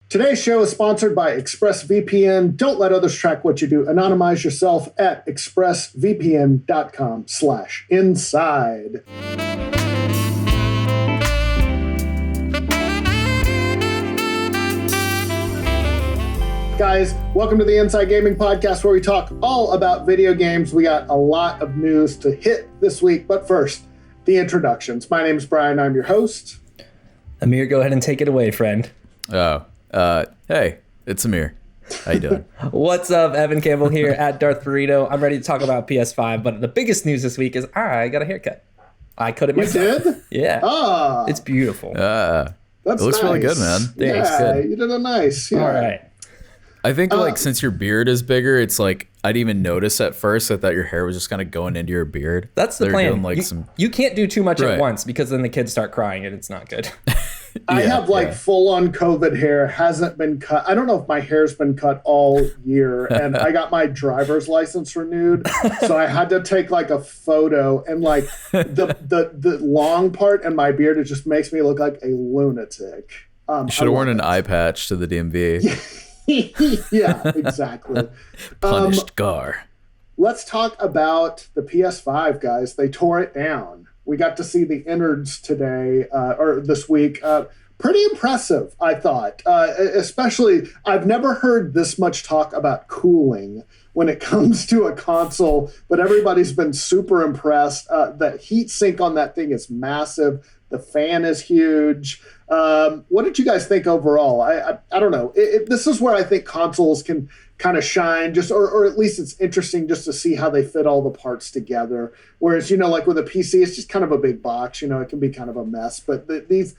Today's show is sponsored by ExpressVPN. Don't let others track what you do. Anonymize yourself at expressvpn.com/inside. Guys, welcome to the Inside Gaming Podcast, where we talk all about video games. We got a lot of news to hit this week, but first, the introductions. My name is Brian. I'm your host. Amir, go ahead and take it away, friend. Hey, it's Amir. How you doing? What's up? Evan Campbell here at Darth Burrito. I'm ready to talk about PS5, but the biggest news this week is I got a haircut. I cut it myself. You did? Yeah. Ah. It's beautiful. That's it looks really good, man. Thanks. Yeah, Good. you did a nice. Yeah. All right. I think since your beard is bigger, it's like I didn't even notice at first. I thought your hair was just kind of going into your beard. That's the plan. Doing, you can't do too much Right. at once because then the kids start crying and it's not good. I have full-on COVID hair, hasn't been cut. I don't know if my hair's been cut all year, and I got my driver's license renewed, so I had to take like a photo, and like the long part and my beard, it just makes me look like a lunatic. You should have worn an eye patch to the DMV. Yeah, exactly. Punished Gar. Let's talk about the PS5, guys. They tore it down. We got to see the innards today, or this week. Pretty impressive, I thought. Especially, I've never heard this much talk about cooling when it comes to a console, but everybody's been super impressed. The heat sink on that thing is massive. The fan is huge. What did you guys think overall? I don't know. This is where I think consoles can kind of shine, or at least it's interesting just to see how they fit all the parts together. Whereas, like with a PC, it's just kind of a big box. It can be kind of a mess. But these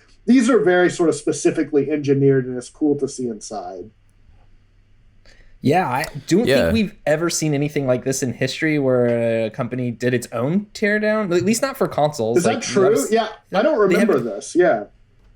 are very sort of specifically engineered, and it's cool to see inside. Yeah, I don't think we've ever seen anything like this in history where a company did its own teardown, at least not for consoles. Is that true? Yeah, I don't remember this. Yeah.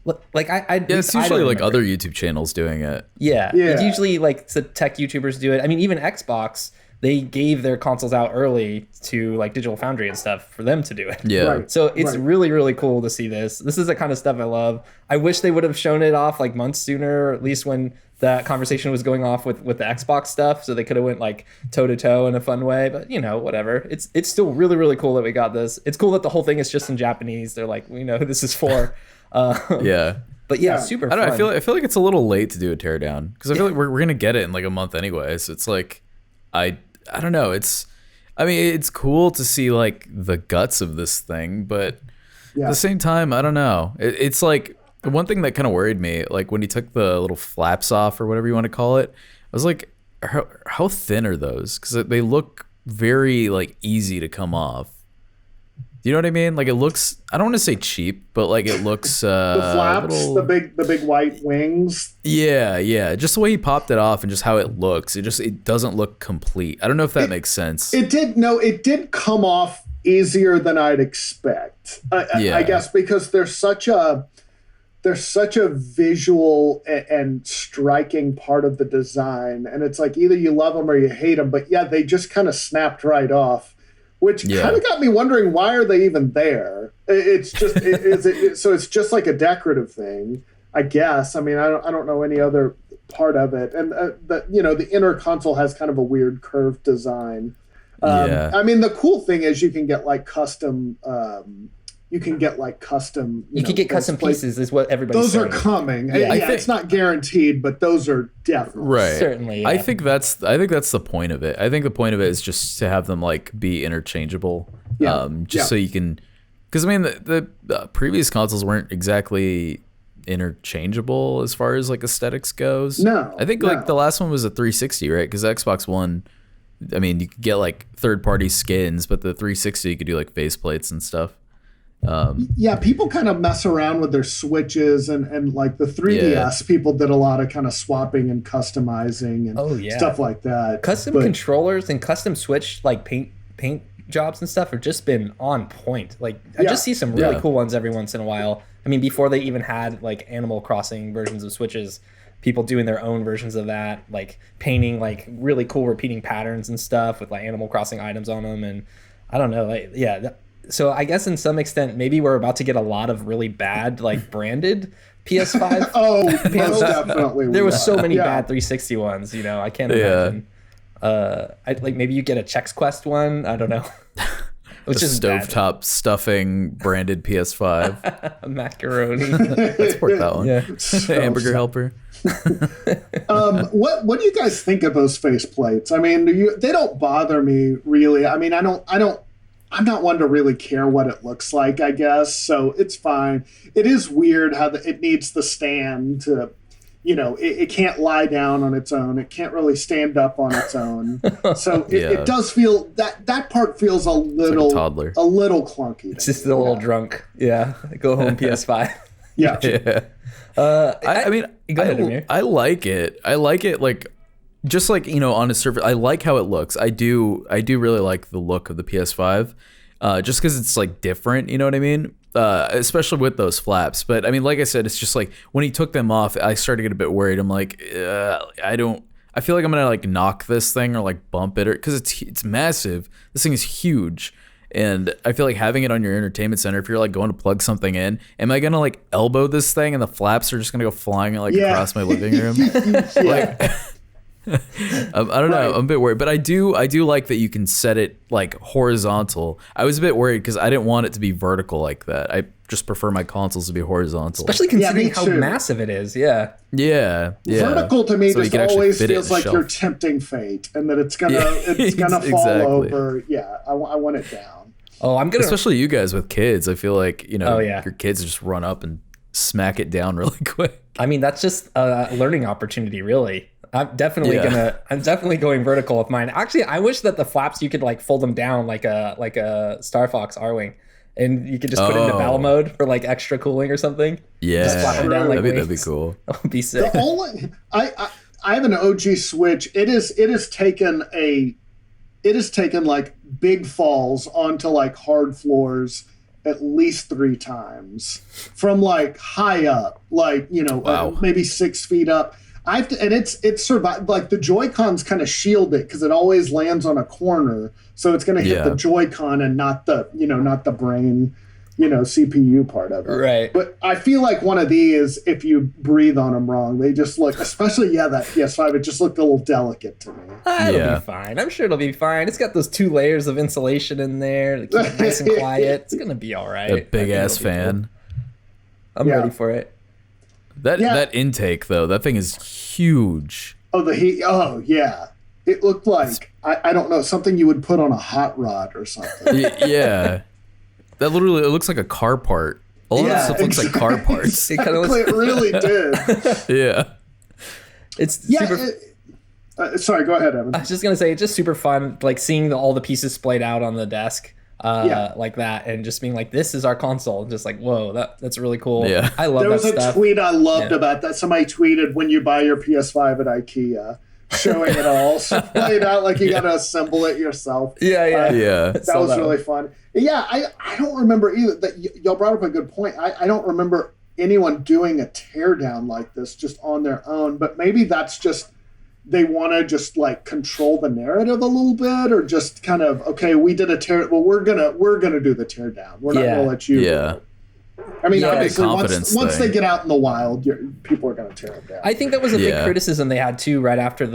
It's usually like other YouTube channels doing it. Yeah. It's usually like the tech YouTubers do it. I mean, even Xbox, they gave their consoles out early to like Digital Foundry and stuff for them to do it. Yeah. Right. So it's really, really cool to see this. This is the kind of stuff I love. I wish they would have shown it off like months sooner, or at least when that conversation was going off with the Xbox stuff, so they could have went like toe to toe in a fun way. But whatever. It's still really, really cool that we got this. It's cool that the whole thing is just in Japanese. They're like, we know who this is for. Yeah. But super fun. I don't know. I feel like it's a little late to do a teardown because I feel like we're gonna get it in like a month anyway. So it's like I don't know. It's cool to see like the guts of this thing, but at the same time, I don't know. It's like the one thing that kind of worried me, like when he took the little flaps off or whatever you want to call it. I was like, how thin are those? Because they look very like easy to come off. You know what I mean? Like it looks, I don't want to say cheap, but like it looks the flaps, the big white wings. Yeah. Just the way he popped it off and just how it looks, it doesn't look complete. I don't know if that makes sense. It did come off easier than I'd expect. I guess because there's such a visual and striking part of the design, and it's like either you love them or you hate them. But yeah, they just kind of snapped right off. Which kind of got me wondering, why are they even there? It's just so it's just like a decorative thing, I guess. I mean, I don't know any other part of it, and the inner console has kind of a weird curved design. I mean, the cool thing is you can get like custom. You can get custom pieces, is what everybody's saying. Those are coming. Yeah, it's not guaranteed, but those are definitely right. Certainly. Yeah. I think that's the point of it. I think the point of it is just to have them like be interchangeable. So you can, because I mean the previous consoles weren't exactly interchangeable as far as like aesthetics goes. No, I think like the last one was a 360, right? Because Xbox One, I mean, you could get like third-party skins, but the 360 you could do like faceplates and stuff. People kind of mess around with their switches and like the 3DS, people did a lot of kind of swapping and customizing and stuff like that. Custom controllers and custom Switch like paint jobs and stuff have just been on point. Like I just see some really cool ones every once in a while. I mean, before they even had like Animal Crossing versions of Switches, people doing their own versions of that, like painting like really cool repeating patterns and stuff with like Animal Crossing items on them. And I don't know, so I guess in some extent, maybe we're about to get a lot of really bad, like branded PS5. Oh, most definitely. There was so many bad 360 ones. I can't imagine. Maybe you get a Chex Quest one. I don't know. Which is stovetop stuffing branded PS5. Macaroni. Let's support that one. Yeah. Hamburger helper. What do you guys think of those faceplates? I mean, they don't bother me really. I mean, I'm not one to really care what it looks like, I guess. So it's fine. It is weird how it needs the stand to, it can't lie down on its own. It can't really stand up on its own. So it does feel that part feels a little, like a toddler. A little clunky. It's just a little drunk. Yeah. Go home PS5. Yeah. I mean, go ahead, Amir. I like it. I like it just on a surface. I like how it looks. I do really like the look of the PS5. Just because it's different, you know what I mean? Especially with those flaps. But I mean, like I said, it's just when he took them off, I started to get a bit worried. I'm like, I feel like I'm gonna knock this thing or bump it, or because it's massive. This thing is huge. And I feel like having it on your entertainment center, if you're going to plug something in, am I gonna elbow this thing and the flaps are just gonna go flying across my living room? I don't know. I'm a bit worried, but I do like that you can set it horizontal. I was a bit worried because I didn't want it to be vertical like that. I just prefer my consoles to be horizontal, especially considering how massive it is. Yeah. Vertical to me just always feels like you're tempting fate, and that it's gonna fall over. Yeah, I want it down. Oh, especially you guys with kids. I feel like your kids just run up and smack it down really quick. I mean, that's just a learning opportunity, really. I'm definitely going vertical with mine. Actually, I wish that the flaps you could fold them down like a Star Fox R-Wing, and you could just put it into battle mode for extra cooling or something. Yeah, just flap them down that'd be cool. That would be sick. I have an OG Switch. It has taken big falls onto hard floors at least 3 times from high up, wow. Maybe 6 feet up. It's survived. The Joy-Cons kind of shield it because it always lands on a corner, so it's going to hit the Joy-Con and not the brain, CPU part of it. Right. But I feel like one of these, if you breathe on them wrong, they just look, especially that PS5, it just looked a little delicate to me. It'll be fine. I'm sure it'll be fine. It's got those 2 layers of insulation in there to keep it nice and quiet. It's going to be all right. A big ass fan. Cool. I'm ready for it. That intake though, that thing is huge. Oh, the heat. Oh, yeah. It looked like I don't know, something you would put on a hot rod or something. Yeah, that literally it looks like a car part. All of that stuff looks like car parts. It really did. Yeah, it's super. Sorry, go ahead, Evan. I was just gonna say it's just super fun, seeing all the pieces splayed out on the desk. Like that, and just being this is our console, just whoa, that's really cool. Yeah, I love that stuff. There was a tweet I loved about that. Somebody tweeted, when you buy your PS5 at IKEA, showing it all splayed out, you gotta assemble it yourself. That was really fun. Yeah, I don't remember either. That y'all brought up a good point. I don't remember anyone doing a teardown like this just on their own, but maybe that's just they want to just control the narrative a little bit, or just kind of, okay, we did a tear. Well, we're gonna do the tear down. We're not gonna let you. Yeah. I mean, obviously, once they get out in the wild, people are gonna tear them down. I think that was a big criticism they had too. Right after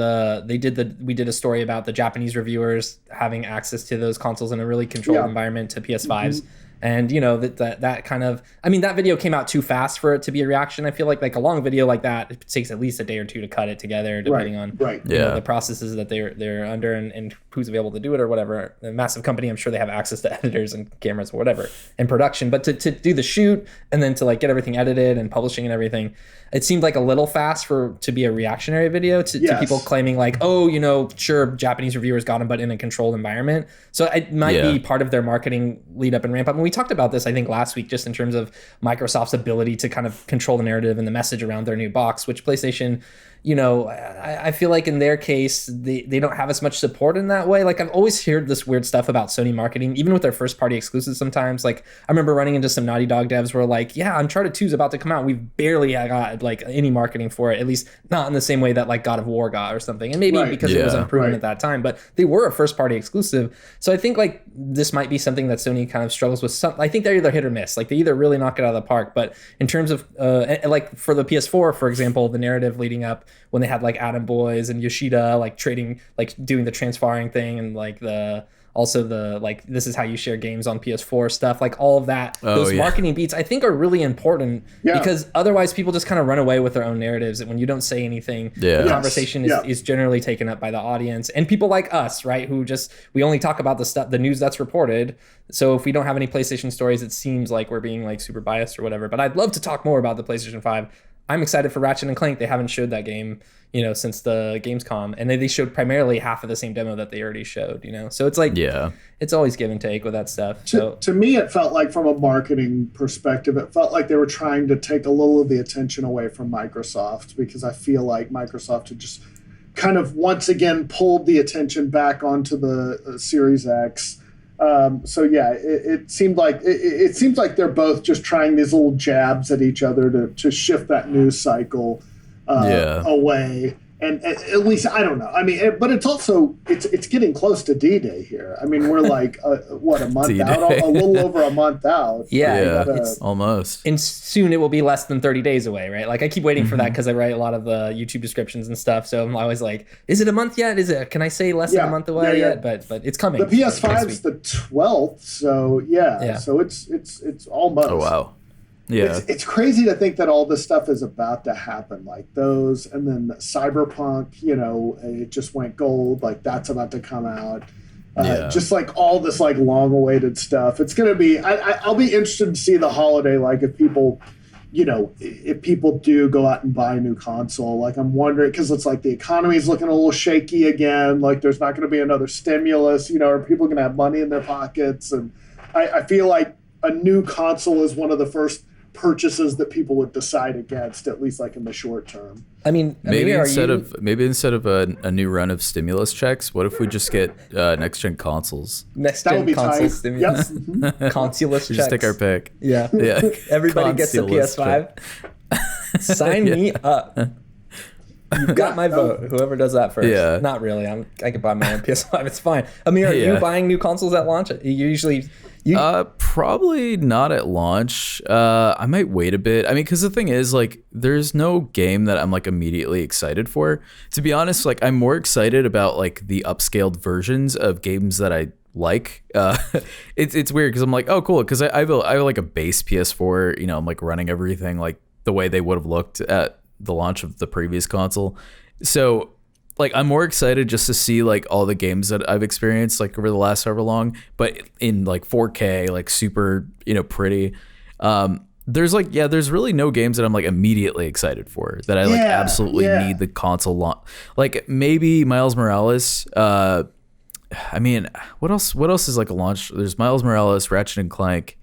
we did a story about the Japanese reviewers having access to those consoles in a really controlled environment to PS5s. Mm-hmm. And that kind of, I mean, that video came out too fast for it to be a reaction. I feel like a long video like that, it takes at least a day or 2 to cut it together, depending on the processes that they're under and who's available to do it or whatever. A massive company, I'm sure they have access to editors and cameras or whatever and production. But to do the shoot and then to get everything edited and publishing and everything, it seemed a little fast to be a reactionary video to people claiming sure, Japanese reviewers got them, but in a controlled environment. So it might be part of their marketing lead up and ramp up. And we talked about this, I think, last week, just in terms of Microsoft's ability to kind of control the narrative and the message around their new box, which PlayStation, I feel like in their case, they don't have as much support in that way. I've always heard this weird stuff about Sony marketing, even with their first party exclusives sometimes. I remember running into some Naughty Dog devs who were Uncharted 2 is about to come out. We've barely got any marketing for it, at least not in the same way that God of War got or something. And maybe because it was unproven at that time, but they were a first party exclusive. So I think this might be something that Sony kind of struggles with I think they're either hit or miss. Like they either really knock it out of the park, but in terms of like for the PS4, for example, the narrative leading up when they had like Adam Boys and Yoshida like trading, like doing the transferring thing, and like also the like this is how you share games on PS4 stuff, like all of that. Those marketing beats I think are really important because otherwise people just kind of run away with their own narratives, and when you don't say anything, the conversation is generally taken up by the audience and people like us, right, who just we only talk about the news that's reported. So if we don't have any PlayStation stories, it seems like we're being like super biased or whatever. But I'd love to talk more about the PlayStation 5. I'm excited for Ratchet and Clank. They haven't showed that game, since the Gamescom, and they showed primarily half of the same demo that they already showed, So it's like, it's always give and take with that stuff. To me, it felt like from a marketing perspective, it felt like they were trying to take a little of the attention away from Microsoft, because I feel like Microsoft had just kind of once again pulled the attention back onto the Series X. It seemed like it seems like they're both just trying these little jabs at each other to shift that news cycle away. And at least I don't know. I mean, but it's also it's getting close to D-Day here. I mean, we're like a month D-Day. Out, a little over a month out. It's almost. And soon it will be less than 30 days away, right? Like I keep waiting for that because I write a lot of the YouTube descriptions and stuff. So I'm always like, is it a month yet? Can I say less than a month away yet? But it's coming. The PS5's the 12th, so so it's almost. Oh wow. Yeah, it's crazy to think that all this stuff is about to happen, like those, and then Cyberpunk. It just went gold. Like that's about to come out. Just like all this like long-awaited stuff. It's gonna be. I'll be interested to see the holiday. Like if people, if people do go out and buy a new console. Like I'm wondering, because it's like the economy's looking a little shaky again. Like there's not going to be another stimulus. Are people going to have money in their pockets? And I feel like a new console is one of the first purchases that people would decide against, at least like in the short term. I mean, maybe instead of a new run of stimulus checks, what if we just get next gen consoles? Next gen console stimulus, consoleless checks. Just take our pick. Yeah. Everybody gets a PS5. Sign me up. You've got my vote. Whoever does that first. Yeah. Not really. I can buy my own PS5. It's fine. Amir, are you buying new consoles at launch? Probably not at launch. I might wait a bit. I mean, because the thing is, like, there's no game that I'm like immediately excited for. To be honest, like, I'm more excited about like the upscaled versions of games that I like. It's weird because I'm like, oh, cool, because I have like a base PS4. I'm like running everything like the way they would have looked at the launch of the previous console. So like I'm more excited just to see like all the games that I've experienced like over the last however long, but in like 4K, like super, pretty. There's really no games that I'm like immediately excited for that I like absolutely need the console launch. Like maybe Miles Morales. I mean, what else is like a launch? There's Miles Morales, Ratchet and Clank.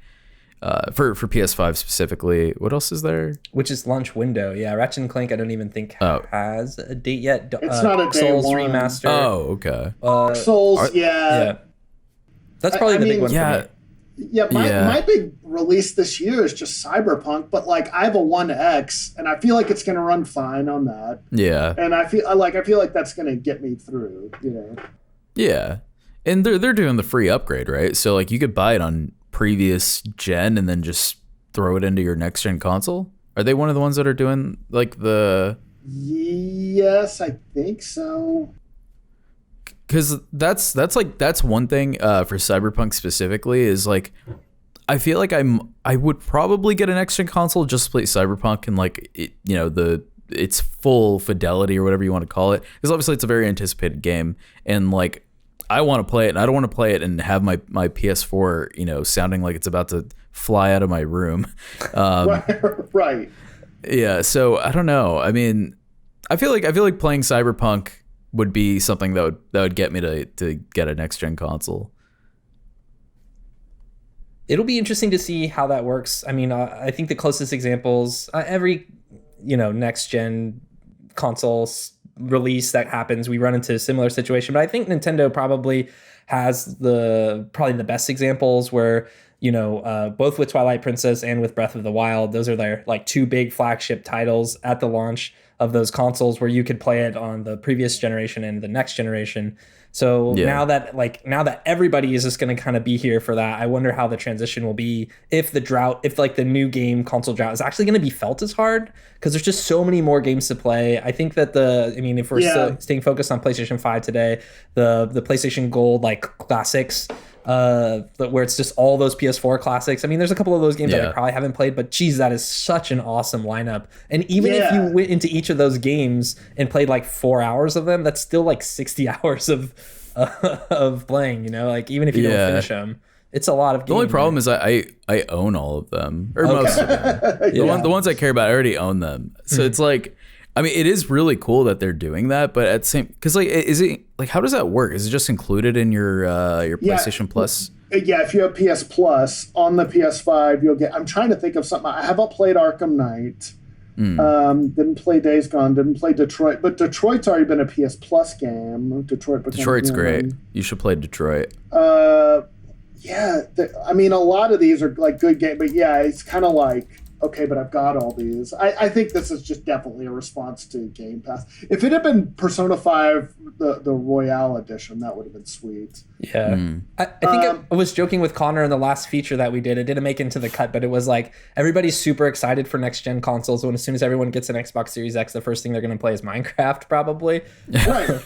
For PS5 specifically, what else is there? Which is launch window? Yeah, Ratchet and Clank. I don't even think has a date yet. It's not a day Souls one. remaster. Oh, okay. Souls, yeah. That's probably the big one. For me. Yeah, my big release this year is just Cyberpunk, but like I have a 1X, and I feel like it's going to run fine on that. Yeah, and I feel like that's going to get me through. Yeah, and they're doing the free upgrade, right? So like you could buy it on previous gen and then just throw it into your next gen console. Are they one of the ones that are doing like the? Yes, I think so. Because that's one thing for Cyberpunk specifically is like I feel like I would probably get an next gen console just to play Cyberpunk and like its full fidelity or whatever you want to call it, because obviously it's a very anticipated game and like I want to play it and I don't want to play it and have my PS4 sounding like it's about to fly out of my room. Right. Yeah, so I don't know. I mean, I feel like playing Cyberpunk would be something that would get me to get a next gen console. It'll be interesting to see how that works. I mean, I think the closest examples, every next gen consoles release that happens, we run into a similar situation. But I think Nintendo probably has the best examples where both with Twilight Princess and with Breath of the Wild. Those are their like two big flagship titles at the launch of those consoles, where you could play it on the previous generation and the next generation. So now that everybody is just going to kind of be here for that, I wonder how the transition will be if the new game console drought is actually going to be felt as hard, because there's just so many more games to play. I think that if we're still staying focused on PlayStation 5 today, the PlayStation Gold like classics, where it's just all those PS4 classics. I mean, there's a couple of those games that I probably haven't played, but geez, that is such an awesome lineup. And even if you went into each of those games and played like 4 hours of them, that's still like 60 hours of playing, like even if you don't finish them, it's a lot of games. The only problem is I own all of them, or most of them. The ones I care about, I already own them. So it's like, I mean, it is really cool that they're doing that, but at the same, because like, is it like, how does that work? Is it just included in your PlayStation Plus? Yeah, if you have PS Plus on the PS5, you'll get. I'm trying to think of something. I haven't played Arkham Knight. Didn't play Days Gone. Didn't play Detroit, but Detroit's already been a PS Plus game. Detroit's great. You should play Detroit. I mean, a lot of these are like good games, but yeah, it's kind of like, okay, but I've got all these. I think this is just definitely a response to Game Pass. If it had been Persona 5, the Royale edition, that would have been sweet. Yeah. I think I was joking with Connor in the last feature that we did. It didn't make it into the cut, but it was like everybody's super excited for next gen consoles. When as soon as everyone gets an Xbox Series X, the first thing they're going to play is Minecraft, probably. Right.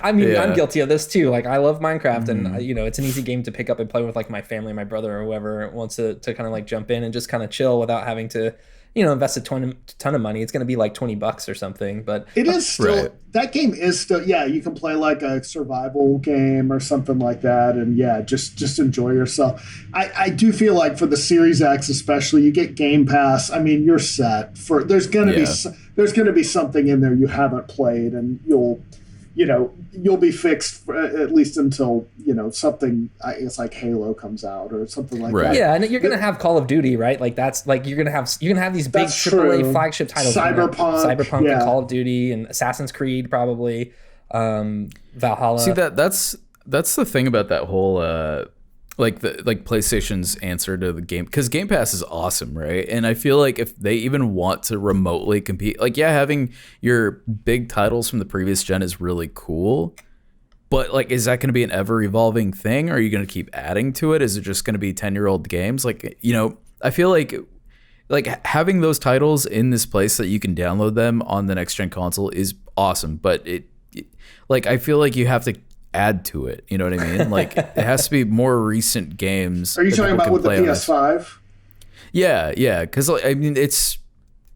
I mean, I'm guilty of this too. Like, I love Minecraft, and it's an easy game to pick up and play with like my family, my brother, or whoever wants to kind of like jump in and just kind of chill without having to invest a ton of money. It's going to be like $20 or something, but it is still that game is still you can play like a survival game or something like that, and just enjoy yourself. I do feel like for the Series X especially, you get Game Pass. I mean, you're set for. There's going to be something in there you haven't played, and you'll be fixed for, at least until something. It's like Halo comes out or something like that. Yeah, and you're gonna have Call of Duty, right? Like that's like you're gonna have these big AAA flagship titles. Cyberpunk, and Call of Duty, and Assassin's Creed, probably Valhalla. See that's the thing about that whole PlayStation's answer to the game, because Game Pass is awesome, right? And I feel like if they even want to remotely compete, like having your big titles from the previous gen is really cool, but like, is that going to be an ever evolving thing? Or are you going to keep adding to it? Is it just going to be 10-year-old games? Like, I feel like having those titles in this place that you can download them on the next gen console is awesome, but I feel like you have to add to it, you know what I mean? Like, it has to be more recent games. Are you talking about with the PS5? Yeah, because I mean, it's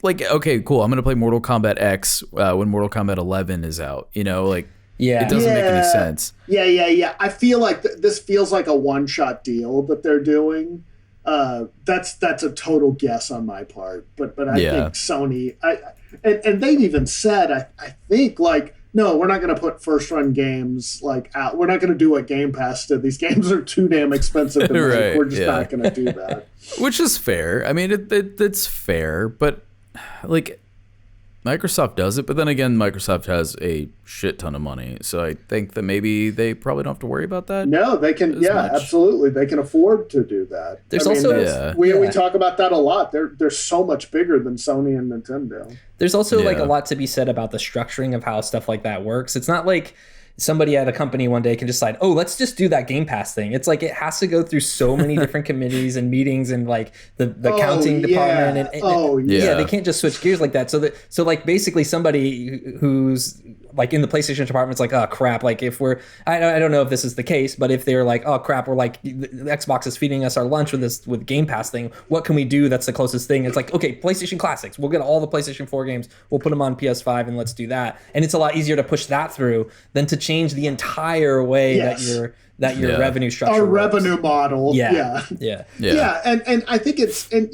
like, okay, cool, I'm gonna play Mortal Kombat X when Mortal Kombat 11 is out, it doesn't make any sense. I feel like this feels like a one-shot deal that they're doing. That's a total guess on my part, but I think Sony, and they've even said, I think, like, no, we're not going to put first-run games out. We're not going to do what Game Pass did. These games are too damn expensive to make. Right, we're just not going to do that. Which is fair. I mean, it's fair, but like, Microsoft does it. But then again, Microsoft has a shit ton of money, so I think that maybe they probably don't have to worry about that. No, they can. Yeah, much. Absolutely, they can afford to do that. There's we talk about that a lot. They're so much bigger than Sony and Nintendo. There's also like a lot to be said about the structuring of how stuff like that works. It's not like somebody at a company one day can decide, oh, let's just do that Game Pass thing. It's like it has to go through so many different committees and meetings and like the counting department. And they can't just switch gears like that. So like basically somebody who's like in the PlayStation department's like, oh crap, like if I don't know if this is the case, but if they're like, oh crap, we're like, the Xbox is feeding us our lunch with Game Pass thing, what can we do that's the closest thing? It's like, okay, PlayStation Classics, we'll get all the PlayStation 4 games, we'll put them on PS5 and let's do that. And it's a lot easier to push that through than to change the entire way that your revenue structure our works. Revenue model. Yeah. And I think it's, and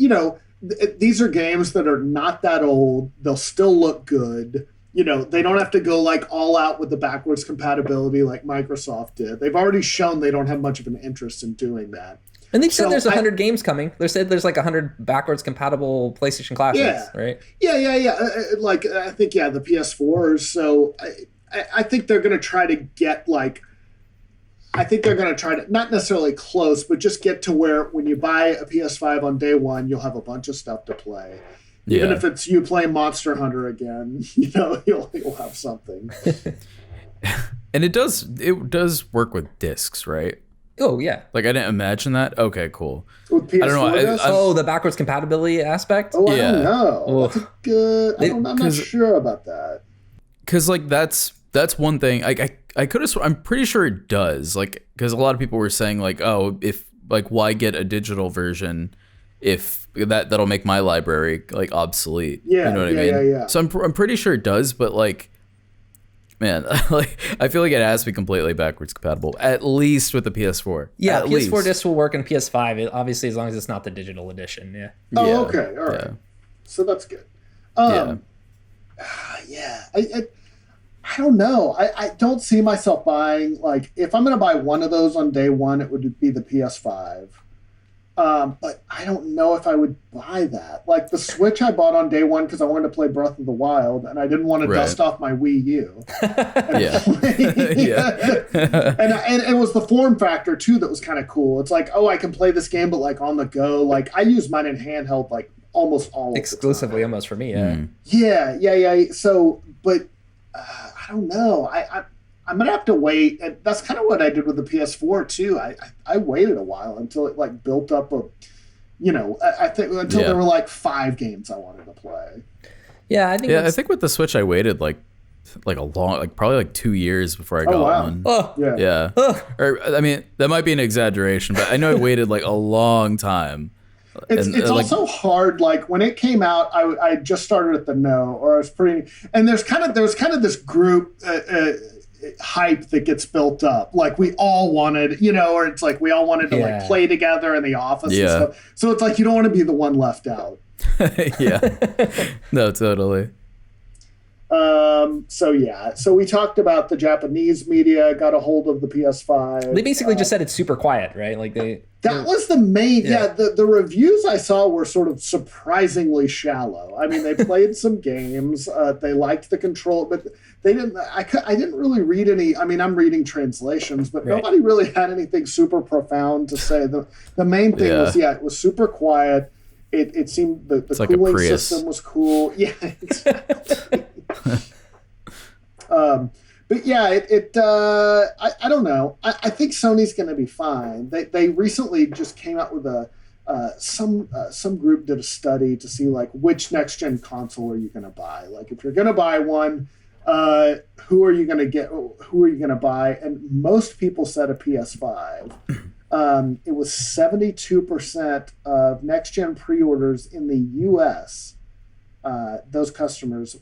these are games that are not that old. They'll still look good. They don't have to go like all out with the backwards compatibility like Microsoft did. They've already shown they don't have much of an interest in doing that. And they've said there's 100 games coming. They said there's like 100 backwards compatible PlayStation Classics, right? Yeah. Like, I think, the PS4s. So I think they're going to try to get like I think they're going to try to, not necessarily close, but just get to where when you buy a PS5 on day one, you'll have a bunch of stuff to play. Even if it's you playing Monster Hunter again, you'll have something. And it does work with discs, right? Oh, yeah. Like, I didn't imagine that. Okay, cool. With PS4 I don't know. The backwards compatibility aspect? Oh, I don't know. That's a good... I'm not sure about that. Because, like, that's one thing. I could have... I'm pretty sure it does. Like, because a lot of people were saying, like, oh, if... Like, why get a digital version if that'll make my library, like, obsolete? Yeah, you know what I mean? Yeah. So I'm pretty sure it does, but, like... Man, like I feel like it has to be completely backwards compatible, at least with the PS4. Yeah, at PS4 least. discs will work in PS5, obviously, as long as it's not the digital edition. Yeah. Oh, okay, all right. Yeah. So that's good. I don't know. I don't see myself buying, like, if I'm going to buy one of those on day one, it would be the PS5. But I don't know if I would buy that. Like, the Switch I bought on day one because I wanted to play Breath of the Wild, and I didn't want to dust off my Wii U. And it was the form factor, too, that was kind of cool. It's like, oh, I can play this game, but, like, on the go. Like, I use mine in handheld, like, almost all exclusively, almost for me, yeah. Yeah. So, but I don't know. I'm going to have to wait. And that's kind of what I did with the PS4 too. I waited a while until it like built up I think until there were like 5 games I wanted to play. Yeah, I think with the Switch I waited like a long, like probably like 2 years before I got one. Oh, yeah. Or I mean, that might be an exaggeration, but I know I waited like a long time. It's also hard. Like when it came out, I just started at the or I was and there's kind of this group hype that gets built up. Like we all wanted, or it's like we all wanted to like play together in the office and stuff. So it's like you don't want to be the one left out. Yeah. No, totally. So we talked about the Japanese media got a hold of the PS5. They basically just said it's super quiet, right? Like that was the main. The reviews I saw were sort of surprisingly shallow. I mean, they played some games. They liked the control, but they didn't. I didn't really read any. I mean, I'm reading translations, but nobody really had anything super profound to say. The main thing was it was super quiet. It seemed the cooling system was cool. Yeah, exactly. But yeah, I don't know. I think Sony's going to be fine. They recently just came out with some group did a study to see like which next gen console are you going to buy. Like if you're going to buy one, who are you going to get? Who are you going to buy? And most people said a PS5. It was 72% of next gen pre-orders in the U.S. Those customers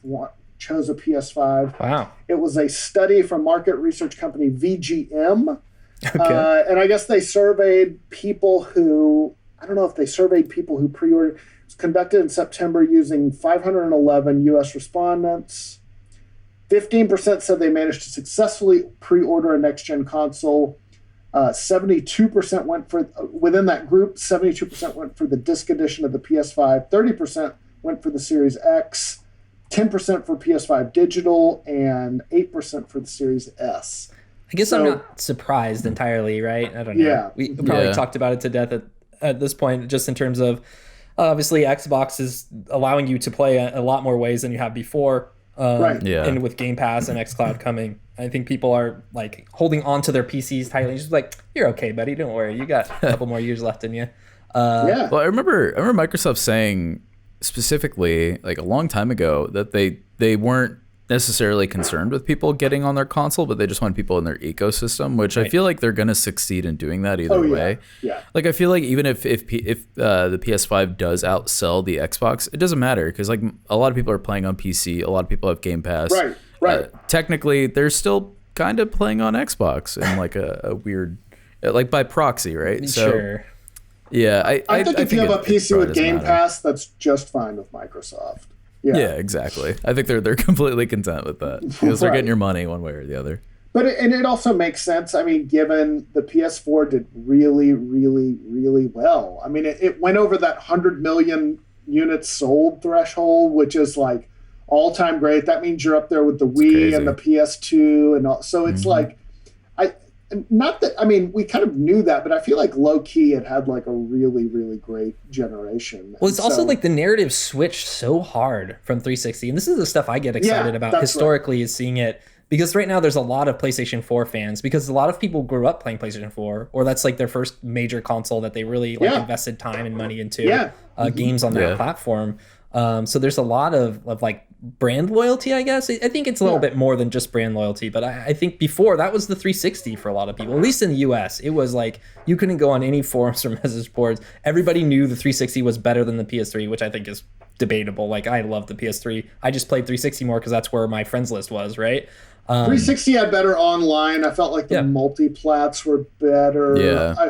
chose a PS5. Wow. It was a study from market research company VGM. Okay. And I guess they surveyed people who, I don't know if they surveyed people who pre-ordered. It was conducted in September using 511 U.S. respondents. 15% said they managed to successfully pre-order a next-gen console. 72% went for, within that group, 72% went for the disc edition of the PS5. 30% went for the Series X. 10% for PS5 digital, and 8% for the Series S. I guess I'm not surprised entirely, right? I don't know. Yeah. We probably talked about it to death at this point, just in terms of, obviously, Xbox is allowing you to play a lot more ways than you have before. And with Game Pass and xCloud coming, I think people are like holding on to their PCs tightly. Just like, you're okay, buddy. Don't worry. You got a couple more years left in you. Well, I remember Microsoft saying specifically like a long time ago that they weren't necessarily concerned with people getting on their console, but they just want people in their ecosystem, which I feel like they're going to succeed in doing that either way. Yeah. Like I feel like even if the PS5 does outsell the Xbox, it doesn't matter because like a lot of people are playing on PC, a lot of people have Game Pass. Right. Technically, they're still kind of playing on Xbox in like a weird, like by proxy, right? Sure. Yeah, I think if you have a PC with Game Pass, that's just fine with Microsoft. Yeah, exactly. I think they're completely content with that because they're getting your money one way or the other. But it also makes sense. I mean, given the PS4 did really, really, really well. I mean, it went over that 100 million units sold threshold, which is like all-time great. That means you're up there with the Wii and the PS2 and all. So it's like not that, I mean, we kind of knew that, but I feel like low key it had like a really, really great generation. Well, it's also like the narrative switched so hard from 360. And this is the stuff I get excited about historically, is seeing it. Because right now there's a lot of PlayStation 4 fans, because a lot of people grew up playing PlayStation 4, or that's like their first major console that they really like invested time and money into games on that platform. So there's a lot of like brand loyalty, I guess. I think it's a little bit more than just brand loyalty, but I think before that was the 360 for a lot of people, at least in the US. It was like you couldn't go on any forums or message boards. Everybody knew the 360 was better than the PS3, which I think is debatable. Like, I love the PS3. I just played 360 more because that's where my friends list was, right? 360 had better online. I felt like the multiplats were better. Yeah. I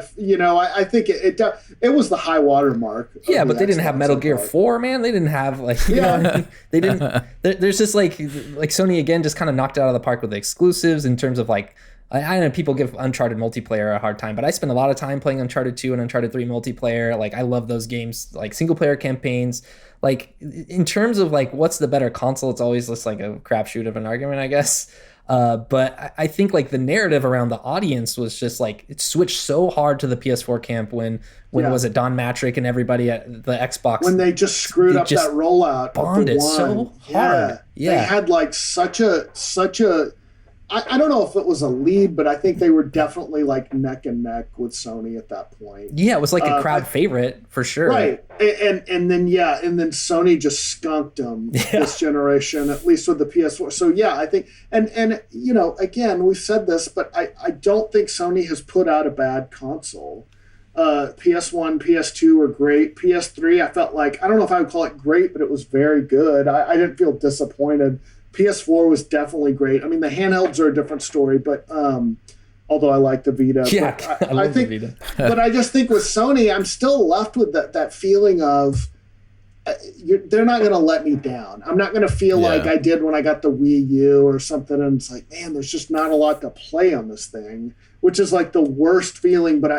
think it was the high water mark. Yeah, but they didn't have Metal Gear 4, man. They didn't have like, you know what I mean? They didn't. There's just like Sony again just kind of knocked it out of the park with the exclusives in terms of like, I know people give Uncharted multiplayer a hard time, but I spend a lot of time playing Uncharted 2 and Uncharted 3 multiplayer. Like, I love those games, like single player campaigns. Like, in terms of like what's the better console, it's always just like a crapshoot of an argument, I guess. But I think like the narrative around the audience was just like, it switched so hard to the PS4 camp when was it Don Matrick and everybody at the Xbox, when they just screwed up that rollout, bonded so hard. They had like such a I don't know if it was a lead, but I think they were definitely like neck and neck with Sony at that point. Yeah, it was like a crowd favorite for sure. Right, and then Sony just skunked them this generation, at least with the PS4. So I think, and again, we've said this, but I don't think Sony has put out a bad console. PS1, PS2 were great. PS3, I felt like, I don't know if I would call it great, but it was very good. I didn't feel disappointed. PS4 was definitely great. I mean, the handhelds are a different story, but although I like the Vita. Yeah, I think the Vita. But I just think with Sony, I'm still left with that feeling of they're not going to let me down. I'm not going to feel like I did when I got the Wii U or something, and it's like, man, there's just not a lot to play on this thing, which is like the worst feeling. But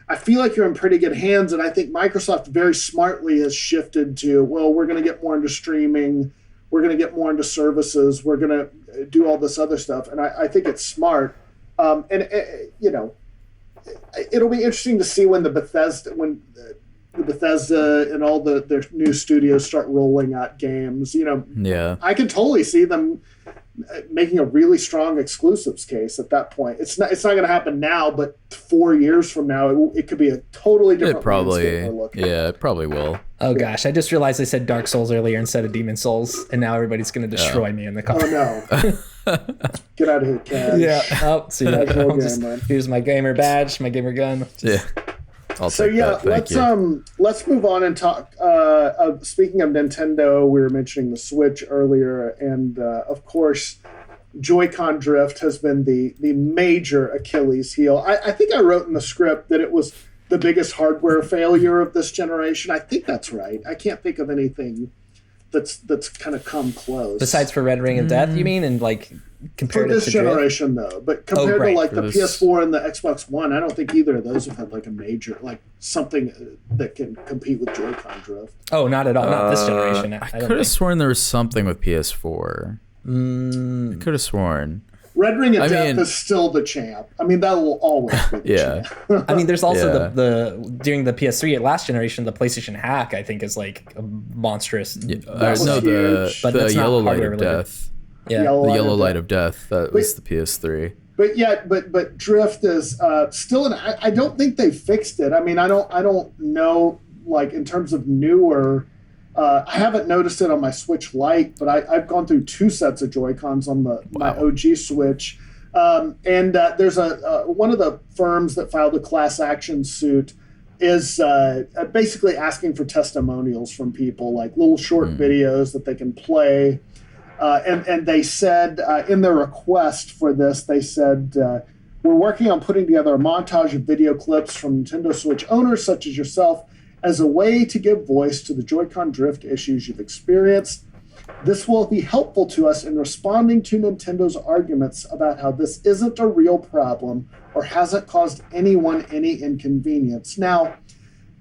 I feel like you're in pretty good hands, and I think Microsoft very smartly has shifted to, well, we're going to get more into streaming. We're going to get more into services. We're going to do all this other stuff. And I think it's smart. It'll be interesting to see when Bethesda and all their new studios start rolling out games. I can totally see them making a really strong exclusives case at that point. It's not going to happen now, but 4 years from now, it could be a totally different. It probably will. Oh gosh, I just realized I said Dark Souls earlier instead of Demon Souls, and now everybody's going to destroy me in the car. Oh no! Get out of here, Cash. Yeah. Oh, see, here's my gamer badge, my gamer gun. Let's move on and talk. Speaking of Nintendo, we were mentioning the Switch earlier, and of course, Joy-Con drift has been the major Achilles heel. I think I wrote in the script that it was the biggest hardware failure of this generation. I think that's right. I can't think of anything that's kind of come close. Besides for Red Ring of Death, you mean? And like compared to this generation, drift? Though. But compared to like the PS4 and the Xbox One, I don't think either of those have had like a major, like something that can compete with Joy-Con drift. Oh, not at all. Not this generation. I could have sworn there was something with PS4. I could have sworn. Red Ring of Death is still the champ. I mean, that will always be the champ. I mean, there's also the during the PS3 last generation, the PlayStation hack, I think, is like a monstrous. The Yellow Light of Death. Yeah, the Yellow Light of Death. That was the PS3. But drift is still I don't think they fixed it. I mean, I don't know, like in terms of newer. I haven't noticed it on my Switch Lite, but I've gone through 2 sets of Joy-Cons on my OG Switch. And there's one of the firms that filed a class action suit is basically asking for testimonials from people, like little short videos that they can play. And they said in their request for this, they said, we're working on putting together a montage of video clips from Nintendo Switch owners such as yourself as a way to give voice to the Joy-Con drift issues you've experienced. This will be helpful to us in responding to Nintendo's arguments about how this isn't a real problem or hasn't caused anyone any inconvenience. Now,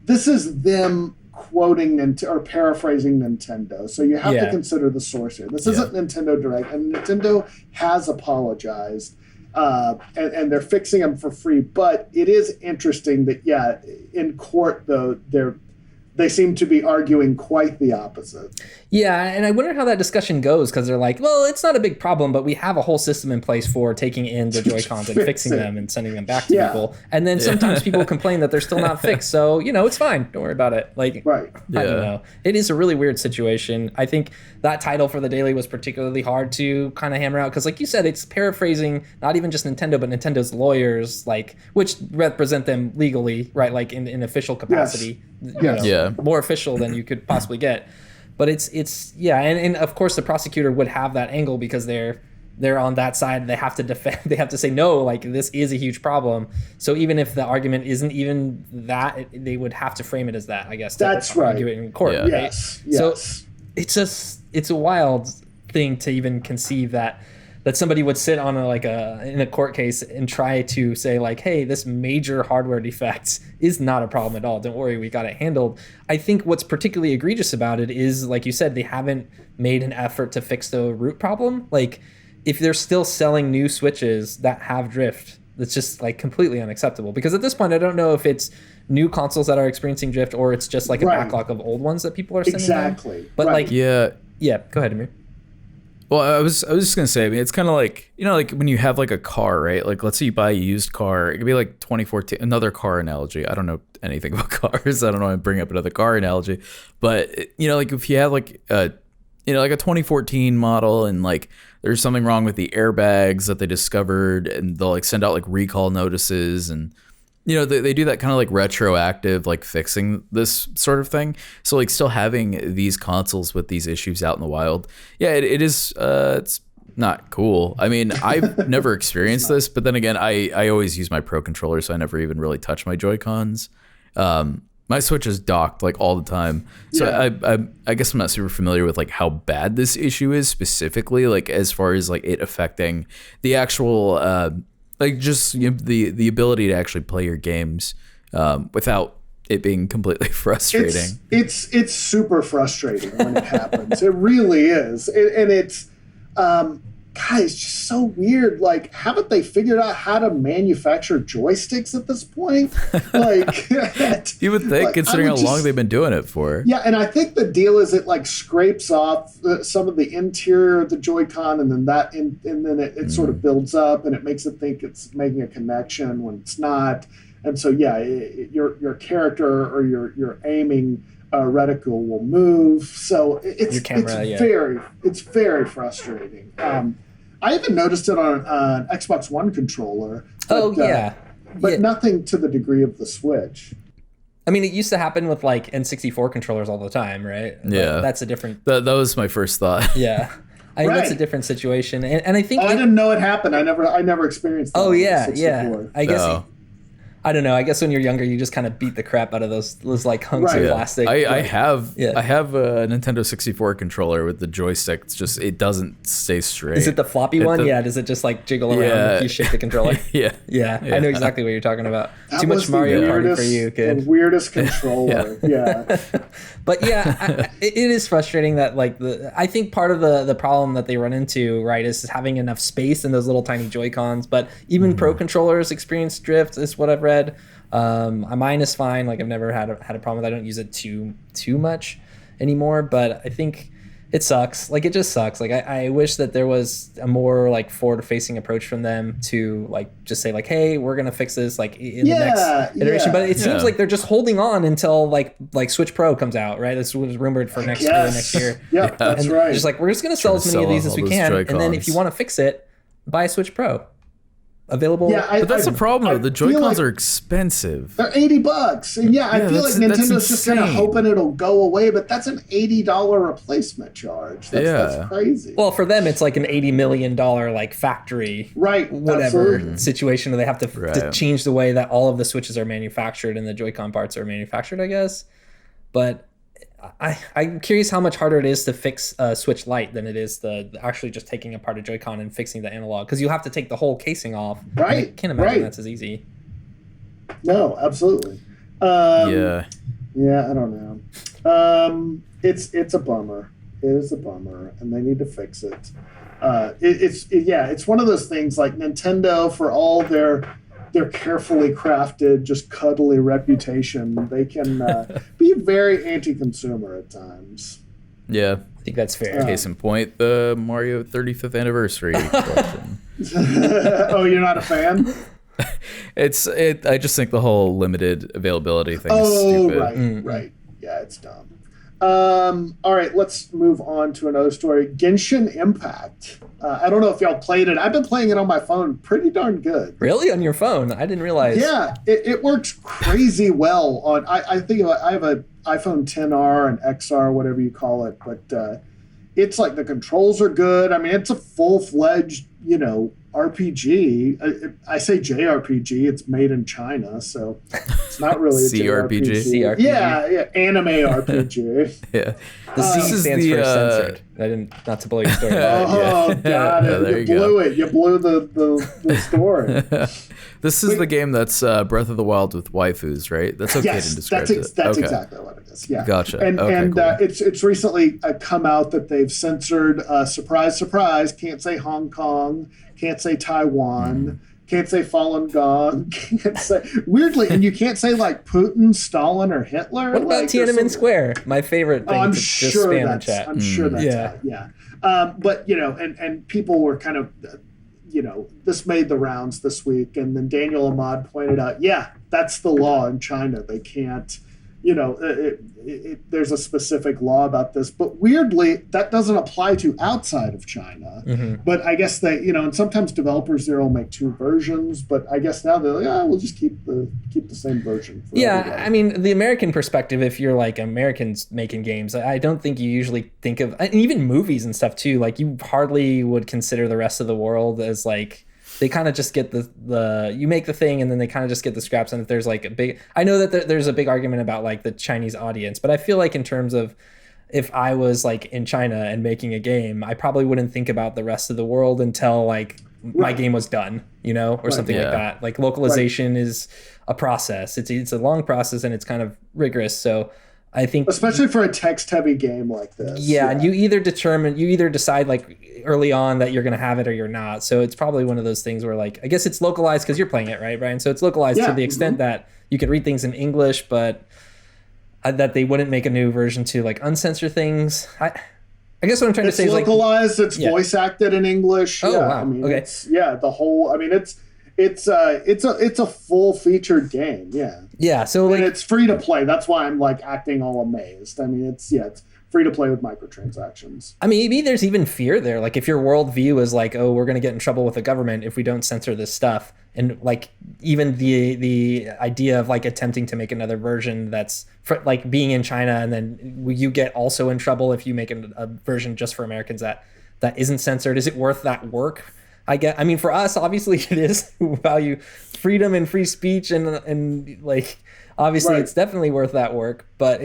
this is them quoting or paraphrasing Nintendo, so you have to consider the source here. This isn't Nintendo Direct, and Nintendo has apologized. and they're fixing them for free. But it is interesting that in court though they seem to be arguing quite the opposite. Yeah, and I wonder how that discussion goes, because they're like, well, it's not a big problem, but we have a whole system in place for taking in the Joy-Cons and fixing them and sending them back to people. And then sometimes people complain that they're still not fixed, so, it's fine. Don't worry about it. Like, right. I don't know. It is a really weird situation. I think that title for the Daily was particularly hard to kind of hammer out, because like you said, it's paraphrasing not even just Nintendo, but Nintendo's lawyers, like, which represent them legally, right? Like in official capacity. More official than you could possibly get. But it's and of course the prosecutor would have that angle because they're on that side. They have to defend. They have to say no, like this is a huge problem. So even if the argument isn't even that, they would have to frame it as that. I guess that's right. Argue it in court. Yeah. Right? Yes. So it's a wild thing to even conceive that somebody would sit on in a court case and try to say like, hey, this major hardware defect is not a problem at all. Don't worry, we got it handled. I think what's particularly egregious about it is, like you said, they haven't made an effort to fix the root problem. Like, if they're still selling new Switches that have drift, that's just like completely unacceptable. Because at this point, I don't know if it's new consoles that are experiencing drift or it's just like a backlog of old ones that people are sending them. But like, go ahead, Amir. Well, I was just gonna say, I mean, it's kind of like, like when you have like a car, right? Like, let's say you buy a used car, it could be like 2014. Another car analogy. I don't know anything about cars. I don't know. I bring up another car analogy, but like if you have like like a 2014 model and like there's something wrong with the airbags that they discovered, and they'll like send out like recall notices and. They do that kind of like retroactive, like fixing this sort of thing. So like still having these consoles with these issues out in the wild. Yeah, it is. It's not cool. I mean, I've never experienced this, but then again, I always use my Pro controller, so I never even really touch my Joy-Cons. My Switch is docked like all the time. So I guess I'm not super familiar with like how bad this issue is specifically, like as far as like it affecting the actual like just the ability to actually play your games without it being completely frustrating. It's super frustrating when it happens. It really is, and it's it's just so weird. Like, haven't they figured out how to manufacture joysticks at this point? Like, you would think, considering how long they've been doing it for. Yeah, and I think the deal is it like scrapes off some of the interior of the Joy-Con, and then it sort of builds up, and it makes it think it's making a connection when it's not. And so your character or your aiming reticle will move. So it's very frustrating. I even noticed it on an Xbox One controller. But nothing to the degree of the Switch. I mean, it used to happen with like N64 controllers all the time, right? Yeah, that's a different. That was my first thought. Yeah, I think that's a different situation, and I think I didn't know it happened. I never experienced that. Oh yeah. I guess. I don't know. I guess when you're younger, you just kind of beat the crap out of those like hunks of plastic. I have a Nintendo 64 controller with the joystick. It's just it doesn't stay straight. Is it the floppy one? Does it just like jiggle around if you shake the controller? Yeah. I know exactly what you're talking about. That Too much Mario Party for you, kid. The weirdest controller. But it is frustrating that like I think part of the problem that they run into, right, is having enough space in those little tiny Joy-Cons. But even Pro controllers experience drift, is what I've read. Mine is fine. Like I've never had a problem with it. I don't use it too much anymore, but I think it sucks. Like it just sucks. Like I wish that there was a more like forward facing approach from them to like just say like, hey, we're gonna fix this like in the next iteration. But it seems like they're just holding on until like Switch Pro comes out, right? This was rumored for next year. Yeah, that's right. Just like we're just gonna sell as many of these as we can, Joy-Cons. And then if you want to fix it, buy a Switch Pro. Available. But that's the problem though. The Joy-Cons are expensive. They're $80. And I feel like Nintendo's just kind of hoping it'll go away, but that's an $80 replacement charge. That's crazy. Well, for them it's like an $80 million like factory whatever situation where they have to change the way that all of the Switches are manufactured and the Joy-Con parts are manufactured, I guess. But I'm curious how much harder it is to fix a Switch Lite than it is actually just taking apart a Joy-Con and fixing the analog, because you'll have to take the whole casing off. Right. I can't imagine that's as easy. No, absolutely. I don't know. It's a bummer. is a bummer, and they need to fix it. It's one of those things like Nintendo, for all their carefully crafted, just cuddly reputation, they can be very anti-consumer at times. Yeah, I think that's fair. Case in point, the Mario 35th anniversary collection. Oh, you're not a fan? I just think the whole limited availability thing is stupid. Right. Yeah, it's dumb. All right, let's move on to another story. Genshin Impact. I don't know if y'all played it. I've been playing it on my phone pretty darn good. Really? On your phone? I didn't realize. Yeah, it works crazy well on. I think I have an iPhone XR and XR, whatever you call it, but it's like the controls are good. I mean, it's a full-fledged, RPG. I say JRPG. It's made in China, so it's not really a CRPG. Yeah, anime RPG. Yeah. The C stands for censored. Not to blow your story. God, there you blew it. You blew the story. This is the game that's Breath of the Wild with waifus, right? That's okay to describe it. That's exactly what it is. Yeah. Gotcha. And cool. It's recently come out that they've censored. Surprise, surprise! Can't say Hong Kong. Can't say Taiwan. Can't say Falun Gong. Can't say weirdly, and you can't say like Putin, Stalin, or Hitler. What about Tiananmen Square? My favorite thing to just spam in chat. I'm sure that's it. Yeah. But and people were kind of, this made the rounds this week, and then Daniel Ahmad pointed out, that's the law in China. They can't. There's a specific law about this, but weirdly, that doesn't apply to outside of China. Mm-hmm. But I guess they, and sometimes developers there will make two versions. But I guess now they're like, we'll just keep the same version. For everybody. I mean, the American perspective, if you're like Americans making games, I don't think you usually think of, and even movies and stuff too. Like you hardly would consider the rest of the world as like. They kind of just get you make the thing and then they kind of just get the scraps. And if there's like I know that there's a big argument about like the Chinese audience, but I feel like in terms of if I was like in China and making a game, I probably wouldn't think about the rest of the world until like my game was done, or something like that. Like localization is a process. It's a long process and it's kind of rigorous. So I think especially for a text-heavy game like this. Yeah, and you either decide like early on that you're going to have it or you're not. So it's probably one of those things where like I guess it's localized because you're playing it, right, Brian? So it's localized to the extent that you can read things in English, but that they wouldn't make a new version to like uncensor things. I guess what I'm trying to say is localized. It's voice acted in English. Oh wow. I mean, okay. The whole. I mean, it's a full featured game. Yeah. Yeah. So like, and it's free to play. That's why I'm like acting all amazed. I mean, it's free to play with microtransactions. I mean, maybe there's even fear there. Like if your worldview is like, oh, we're going to get in trouble with the government if we don't censor this stuff. And like even the idea of like attempting to make another version that's for, like being in China and then you get also in trouble if you make a version just for Americans that isn't censored. Is it worth that work? I mean, for us, obviously it is. We value freedom and free speech and like, obviously it's definitely worth that work, but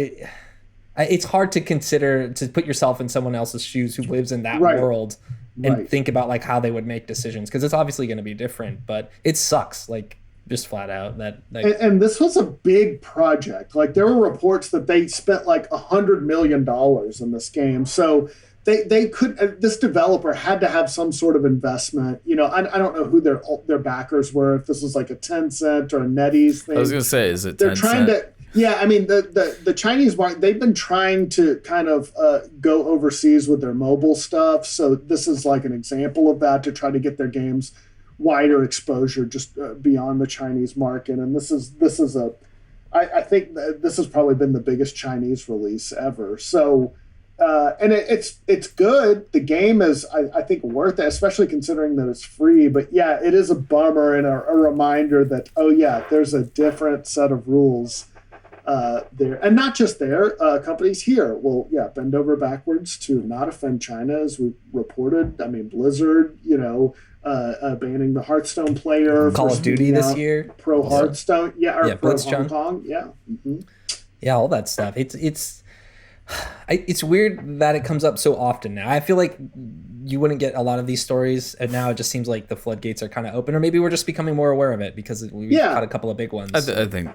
it's hard to consider to put yourself in someone else's shoes who lives in that world and think about like how they would make decisions. Cause it's obviously going to be different, but it sucks. Like just flat out and this was a big project. Like there were reports that they spent like $100 million in this game. So they could. This developer had to have some sort of investment. I don't know who their backers were. If this was like a Tencent or a NetEase thing. I was gonna say, is it? They're Tencent? Trying to. Yeah, I mean the Chinese market. They've been trying to kind of go overseas with their mobile stuff. So this is like an example of that to try to get their games wider exposure just beyond the Chinese market. And this is I think this has probably been the biggest Chinese release ever. So. And it's good. The game is, I think, worth it, especially considering that it's free. But yeah, it is a bummer and a reminder that, there's a different set of rules there. And not just there, companies here will, bend over backwards to not offend China, as we reported. I mean, Blizzard, banning the Hearthstone player. Call of Duty this year. Pro Hearthstone. Or pro Hong Kong. Yeah. Mm-hmm. Yeah, all that stuff. It's weird that it comes up so often now. I feel like you wouldn't get a lot of these stories, and now it just seems like the floodgates are kind of open, or maybe we're just becoming more aware of it because we've got a couple of big ones. I think,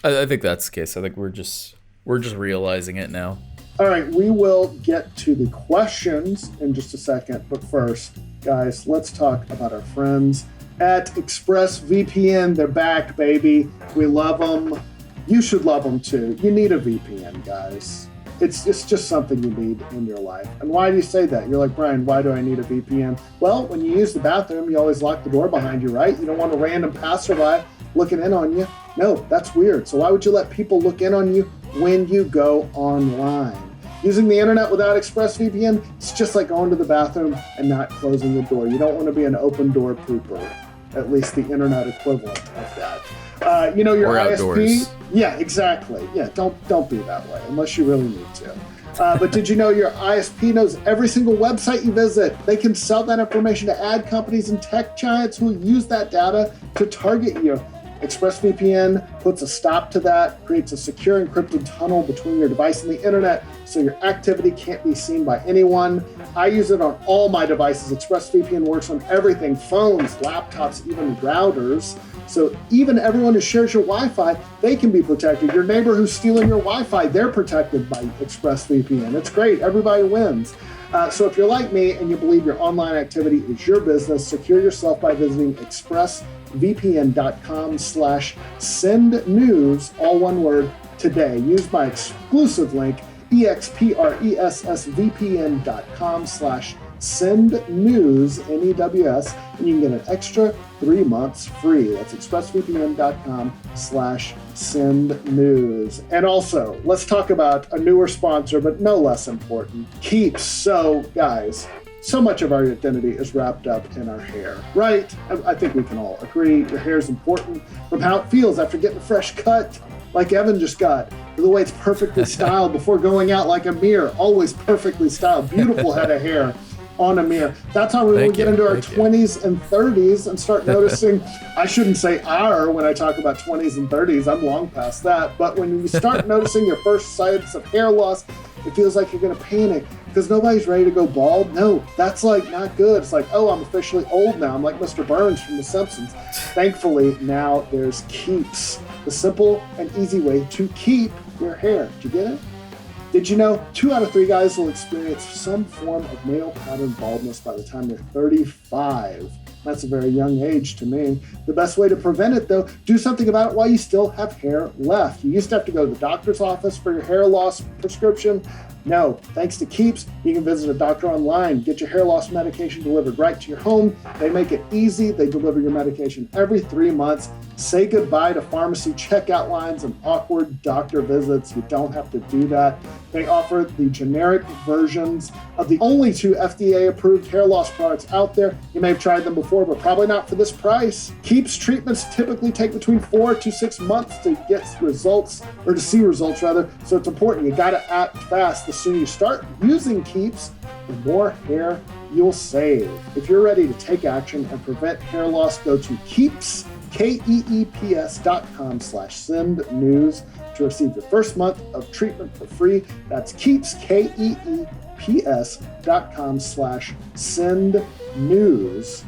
I think that's the case. I think we're just realizing it now. All right, we will get to the questions in just a second, but first, guys, let's talk about our friends at ExpressVPN. They're back, baby. We love them. You should love them too. You need a VPN, guys. It's just something you need in your life. And why do you say that? You're like, Brian, why do I need a VPN? Well, when you use the bathroom, you always lock the door behind you, right? You don't want a random passerby looking in on you. No, that's weird. So why would you let people look in on you when you go online? Using the internet without ExpressVPN, it's just like going to the bathroom and not closing the door. You don't want to be an open door pooper, at least the internet equivalent of that. Your or ISP. Outdoors. Yeah, exactly. Yeah, don't be that way unless you really need to. But did you know your ISP knows every single website you visit? They can sell that information to ad companies and tech giants who use that data to target you. ExpressVPN puts a stop to that, creates a secure encrypted tunnel between your device and the internet so your activity can't be seen by anyone. I use it on all my devices. ExpressVPN works on everything, phones, laptops, even routers. So even everyone who shares your Wi-Fi, they can be protected. Your neighbor who's stealing your Wi-Fi, they're protected by ExpressVPN. It's great. Everybody wins. So if you're like me and you believe your online activity is your business, secure yourself by visiting expressvpn.com/sendnews, all one word, today. Use my exclusive link, expressvpn.com/sendnews, NEWS, and you can get an extra 3 months free. That's expressvpn.com/sendnews. And also, let's talk about a newer sponsor, but no less important, Keeps. So, guys, so much of our identity is wrapped up in our hair, right? I think we can all agree your hair is important, from how it feels after getting a fresh cut, like Evan just got, to the way it's perfectly styled before going out like a mirror, always perfectly styled, beautiful head of hair on a mirror. That's how we get into our 20s and 30s and start noticing, I shouldn't say our when I talk about 20s and 30s, I'm long past that, but when you start noticing your first signs of hair loss, it feels like you're going to panic because nobody's ready to go bald. No, that's like not good. It's like, oh, I'm officially old now. I'm like Mr. Burns from The Simpsons. Thankfully, now there's Keeps, the simple and easy way to keep your hair. Did you get it? Did you know 2 out of 3 guys will experience some form of male pattern baldness by the time they're 35? That's a very young age to me. The best way to prevent it, though, do something about it while you still have hair left. You used to have to go to the doctor's office for your hair loss prescription. No, thanks to Keeps, you can visit a doctor online, get your hair loss medication delivered right to your home. They make it easy. They deliver your medication every 3 months. Say goodbye to pharmacy checkout lines and awkward doctor visits. You don't have to do that. They offer the generic versions of the only 2 FDA-approved hair loss products out there. You may have tried them before, but probably not for this price. Keeps treatments typically take between 4 to 6 months to get results, or to see results rather. So it's important. You got to act fast. The sooner you start using Keeps, the more hair you'll save. If you're ready to take action and prevent hair loss, go to Keeps, KEEPS.com/sendnews to receive your first month of treatment for free. That's Keeps, KEEPS.com/sendnews,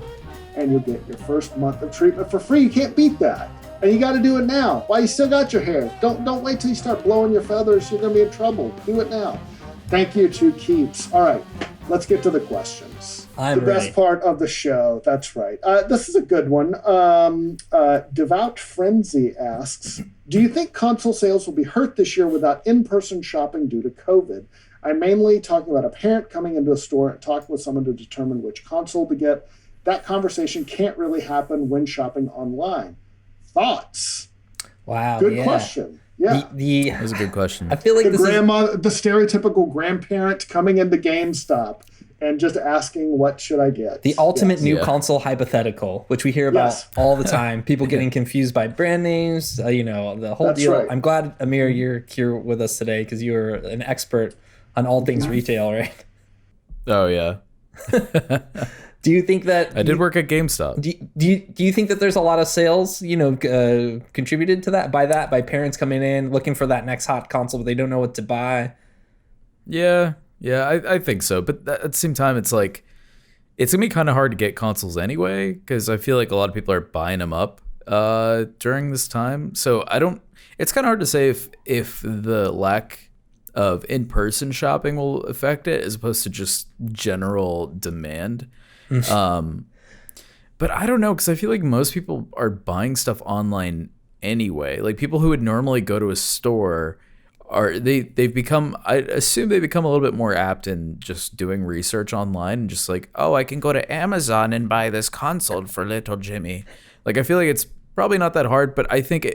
and you'll get your first month of treatment for free. You can't beat that. And you got to do it now while you still got your hair. Don't wait till you start blowing your feathers. You're going to be in trouble. Do it now. Thank you to Keeps. All right, let's get to the questions. I'm the ready. Best part of the show. That's right. This is a good one. Devout Frenzy asks, do you think console sales will be hurt this year without in-person shopping due to COVID? I'm mainly talking about a parent coming into a store and talking with someone to determine which console to get. That conversation can't really happen when shopping online. Thoughts? Wow. Good question. Yeah. That was a good question. I feel like The this is the stereotypical grandparent coming into GameStop and just asking, what should I get? the ultimate Yes. new Yeah. console hypothetical, which we hear about Yes. all the time. People getting confused by brand names, the whole That's deal. right. I'm glad, Amir, you're here with us today because you're an expert on all things retail, right? Oh yeah, Do you think that I did work at GameStop. Do you think that there's a lot of sales, contributed to that by parents coming in looking for that next hot console, but they don't know what to buy? Yeah, I think so. But at the same time, it's like it's gonna be kind of hard to get consoles anyway because I feel like a lot of people are buying them up during this time. So I don't. It's kind of hard to say if the lack of in-person shopping will affect it as opposed to just general demand. But I don't know, because I feel like most people are buying stuff online anyway. Like people who would normally go to a store they've become, I assume they become a little bit more apt in just doing research online and just like, oh, I can go to Amazon and buy this console for little Jimmy. Like I feel like it's probably not that hard, but I think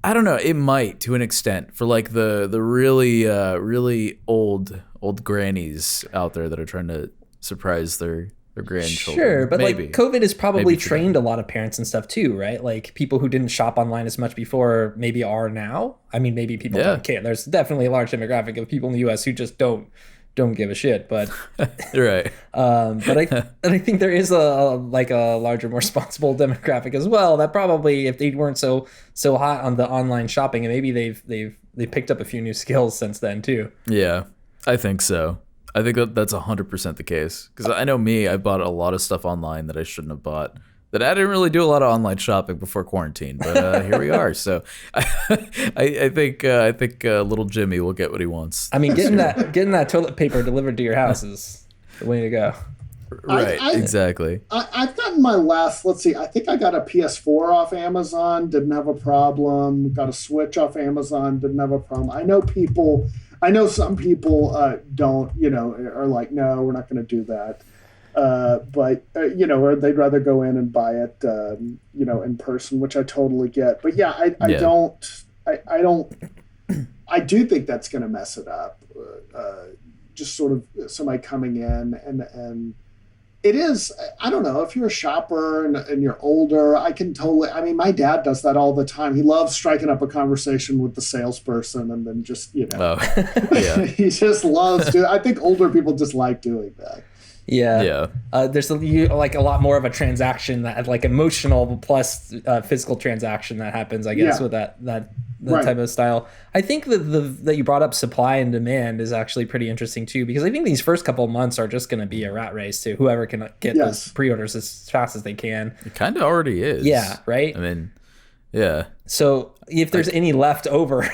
I don't know, it might to an extent for like the really really old grannies out there that are trying to surprise their grandchildren. Sure, but maybe. like COVID has probably trained a lot of parents and stuff too, right? Like people who didn't shop online as much before maybe are now. I mean, maybe people don't care. There's definitely a large demographic of people in the US who just don't give a shit, but right. But I think there is a larger, more responsible demographic as well that probably, if they weren't so hot on the online shopping, and maybe they've picked up a few new skills since then too. Yeah, I think so. I think that's 100% the case. Because I know I bought a lot of stuff online that I shouldn't have bought. That I didn't really do a lot of online shopping before quarantine, but here we are. So I think little Jimmy will get what he wants. I mean, getting that toilet paper delivered to your house is the way to go. Right, exactly. I've gotten my last, let's see, I think I got a PS4 off Amazon, didn't have a problem. Got a Switch off Amazon, didn't have a problem. I know some people don't, are like, no, we're not going to do that. But or they'd rather go in and buy it, in person, which I totally get. But yeah, I do think that's going to mess it up. Just sort of somebody coming in and it is, I don't know, if you're a shopper and you're older, my dad does that all the time. He loves striking up a conversation with the salesperson and then just, he just loves doing, I think older people just like doing that. Yeah. There's a lot more of a transaction, that like emotional plus physical transaction that happens, I guess, with that right. type of style. I think that you brought up supply and demand is actually pretty interesting too, because I think these first couple of months are just going to be a rat race to whoever can get those pre-orders as fast as they can. It kind of already is. Yeah. Right. I mean, yeah. So if there's any left over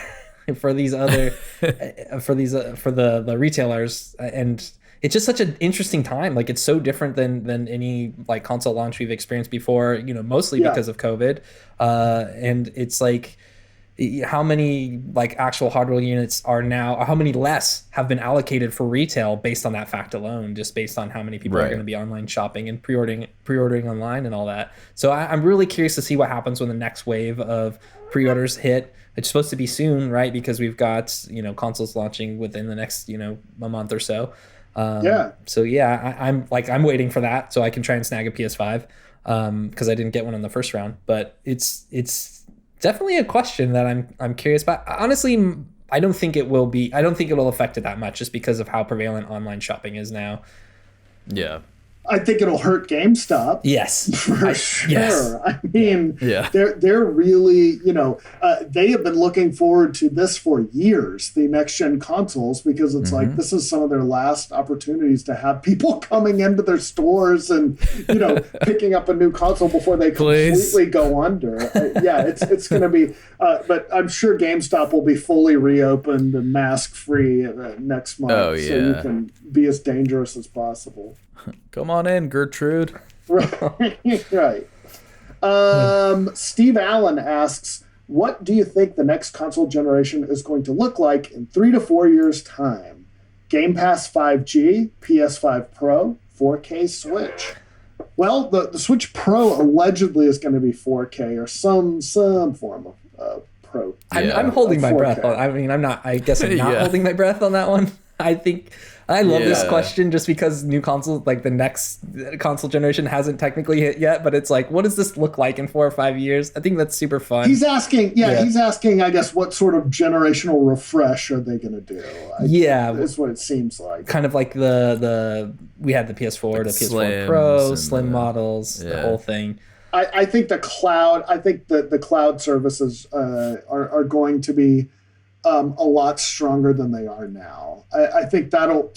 for these other, for the retailers, and it's just such an interesting time. Like it's so different than any like console launch we've experienced before, mostly because of COVID. And it's like, how many like actual hardware units are now, or how many less have been allocated for retail based on that fact alone, just based on how many people are going to be online shopping and pre-ordering online and all that. So I'm really curious to see what happens when the next wave of pre-orders hit. It's supposed to be soon, right? Because we've got, consoles launching within the next, a month or so. So yeah, I'm waiting for that so I can try and snag a PS5 because I didn't get one in the first round. But it's definitely a question that I'm curious about. Honestly, I don't think it will affect it that much just because of how prevalent online shopping is now. Yeah. I think it'll hurt GameStop. Yes, for sure. Yes. I mean, they're really, they have been looking forward to this for years, the next gen consoles, because it's like this is some of their last opportunities to have people coming into their stores and picking up a new console before they completely go under. It's going to be, but I'm sure GameStop will be fully reopened and mask free next month, so you can be as dangerous as possible. Come on in, Gertrude. Right. Steve Allen asks, what do you think the next console generation is going to look like in 3 to 4 years' time? Game Pass 5G, PS5 Pro, 4K Switch. Well, the Switch Pro allegedly is going to be 4K or some form of Pro. I'm holding my breath. I guess I'm not holding my breath on that one. I love this question just because new consoles, like the next console generation hasn't technically hit yet, but it's like, what does this look like in 4 or 5 years? I think that's super fun. He's asking, I guess, what sort of generational refresh are they going to do? That's what it seems like. Kind of like we had the PS4, like the PS4 Pro, slim models, the whole thing. I think the cloud services are going to be a lot stronger than they are now. I think that'll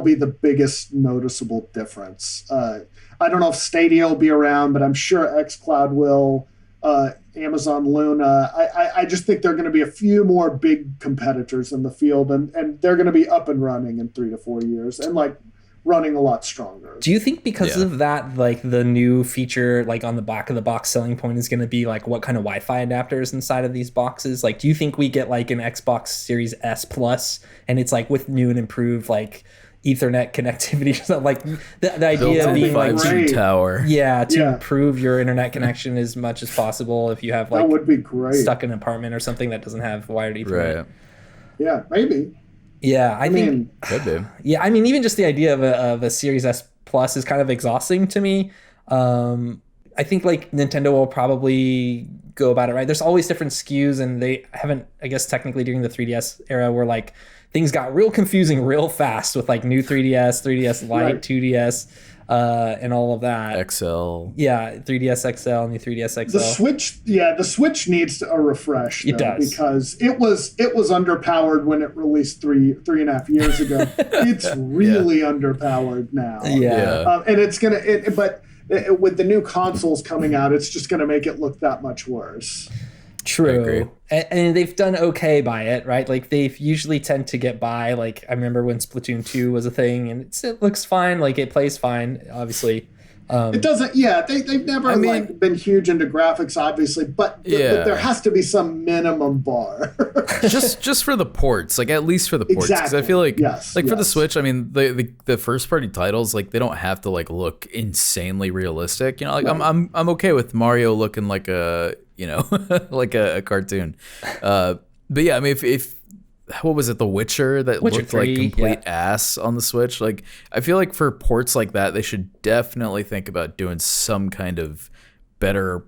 be the biggest noticeable difference. I don't know if Stadia will be around, but I'm sure xCloud will. Amazon Luna. I just think there are going to be a few more big competitors in the field, and they're going to be up and running in 3 to 4 years, and like running a lot stronger. Do you think because of that, like the new feature, like on the back of the box selling point is going to be like what kind of Wi-Fi adapters inside of these boxes? Like, do you think we get like an Xbox Series S Plus and it's like with new and improved like Ethernet connectivity or something? Like the idea of being like 5G tower. to improve your internet connection as much as possible if you have like that would be great. Stuck in an apartment or something that doesn't have wired Ethernet. Right. Yeah, maybe. Yeah, I think could be. Yeah, I mean, even just the idea of a Series S Plus is kind of exhausting to me. I think like Nintendo will probably go about it right. There's always different SKUs, and they haven't, I guess, technically during the 3DS era where like things got real confusing real fast with like new 3DS, 3DS Lite, right. 2DS, and all of that. XL. Yeah, 3DS XL, new 3DS XL. The Switch needs a refresh. Though, it does, because it was underpowered when it released three and a half years ago. It's really underpowered now. Yeah, and it's gonna. But with the new consoles coming out, it's just gonna make it look that much worse. True. And they've done okay by it, right? Like they usually tend to get by. Like I remember when Splatoon 2 was a thing, and it looks fine. Like it plays fine, obviously. It doesn't. Yeah, they've never been huge into graphics, obviously, but there has to be some minimum bar. just for the ports, like at least for the ports, because I feel like for the Switch, I mean the first party titles, like they don't have to like look insanely realistic. You know, like right. I'm okay with Mario looking like a like a cartoon. But yeah, I mean if what was it, The Witcher that Witcher looked 3, like complete ass on the Switch? Like I feel like for ports like that, they should definitely think about doing some kind of better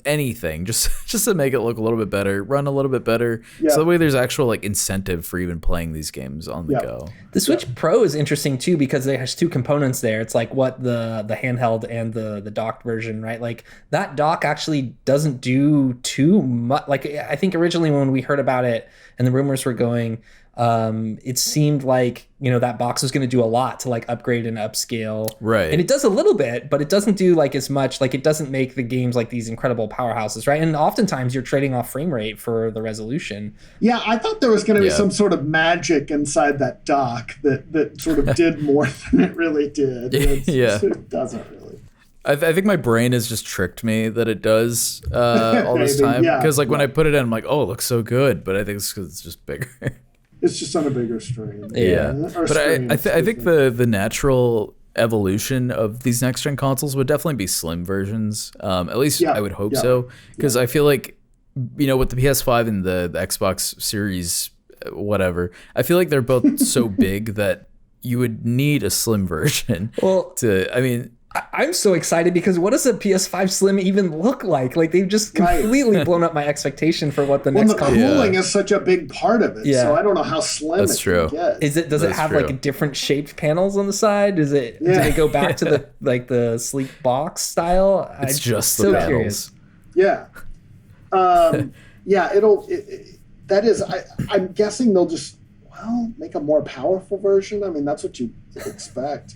anything just to make it look a little bit better, run a little bit better, so that way there's actual like incentive for even playing these games on the go. The Switch Pro is interesting too because it has two components there. It's like what the handheld and the docked version, right? Like that dock actually doesn't do too much. Like I think originally when we heard about it and the rumors were going, it seemed like that box was going to do a lot to like upgrade and upscale, right? And it does a little bit, but it doesn't do like as much. Like it doesn't make the games like these incredible powerhouses, right? And oftentimes you're trading off frame rate for the resolution. Yeah, I thought there was going to be some sort of magic inside that dock that sort of did more than it really did. It doesn't really. I think my brain has just tricked me that it does all this time, because like when I put it in, I'm like, oh, it looks so good, but I think it's because it's just bigger. It's just on a bigger screen. But I think the natural evolution of these next gen consoles would definitely be slim versions. At least I would hope so, because I feel like with the PS5 and the Xbox Series whatever, I feel like they're both so big that you would need a slim version. I'm so excited because what does a PS5 Slim even look like? Like they've just completely blown up my expectation for what the next console. The cooling is such a big part of it, so I don't know how slim That's true. Can get. Does it have like different shaped panels on the side? Do they go back to the sleek box style? It's just so the panels. Curious. Yeah. I'm guessing they'll just make a more powerful version. I mean, that's what you expect.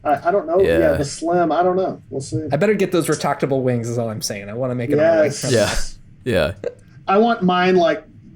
I don't know. Yeah, the Slim. I don't know. We'll see. I better get those retractable wings. Is all I'm saying. I want to make it all right. Yeah. I want mine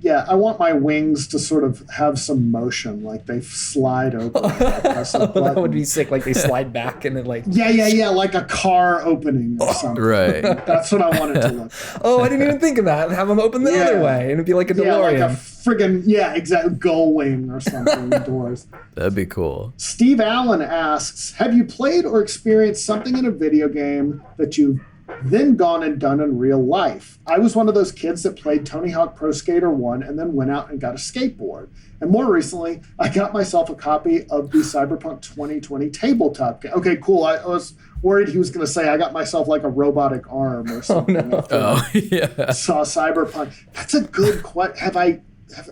I want my wings to sort of have some motion, like they slide open. That would be sick. Like they slide back and then like. Yeah, like a car opening or something. Right. That's what I want it to look like. I didn't even think of that. Have them open the other way, and it'd be like a DeLorean. Yeah, like a friggin' exactly, gull wing or something indoors. That'd be cool. Steve Allen asks, have you played or experienced something in a video game that you've then gone and done in real life? I was one of those kids that played Tony Hawk Pro Skater 1 and then went out and got a skateboard. And more recently, I got myself a copy of the Cyberpunk 2020 tabletop game. Okay, cool. I was worried he was going to say I got myself like a robotic arm or something. Saw Cyberpunk. That's a good question.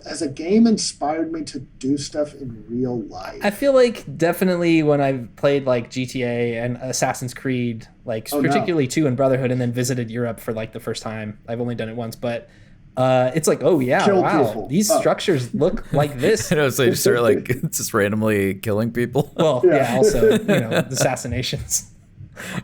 Has a game inspired me to do stuff in real life? I feel like definitely when I've played like GTA and Assassin's Creed, like particularly 2 and Brotherhood, and then visited Europe for like the first time. I've only done it once, but it's like, wow, these structures look like this. So you just start like just randomly killing people. Well, also, the assassinations.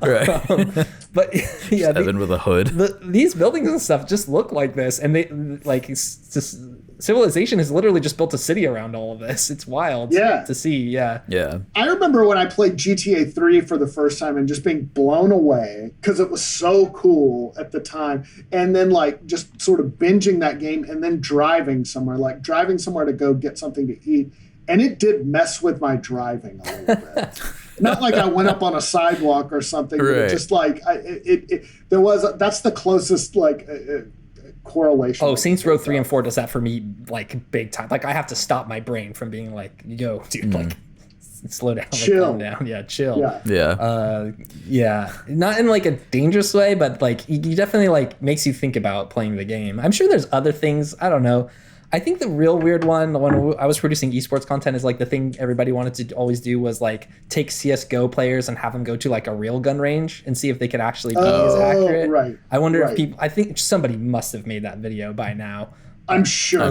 Right. But yeah, Evan with a hood. These buildings and stuff just look like this, and they like it's just civilization has literally just built a city around all of this. It's wild to see. Yeah. I remember when I played GTA 3 for the first time and just being blown away because it was so cool at the time, and then like just sort of binging that game and then driving somewhere to go get something to eat, and it did mess with my driving a little bit. Not like I went up on a sidewalk or something, but it just like that's the closest correlation. Oh, Saints Row 3 and 4 does that for me like big time. Like I have to stop my brain from being like, yo, dude, like slow down, chill. Like, calm down. Yeah, chill. Yeah. Not in like a dangerous way, but like you definitely like makes you think about playing the game. I'm sure there's other things. I don't know. I think the real weird one when I was producing esports content is like the thing everybody wanted to always do was like take CSGO players and have them go to like a real gun range and see if they could actually be as accurate. Right. I wonder if people, I think somebody must have made that video by now. I'm sure.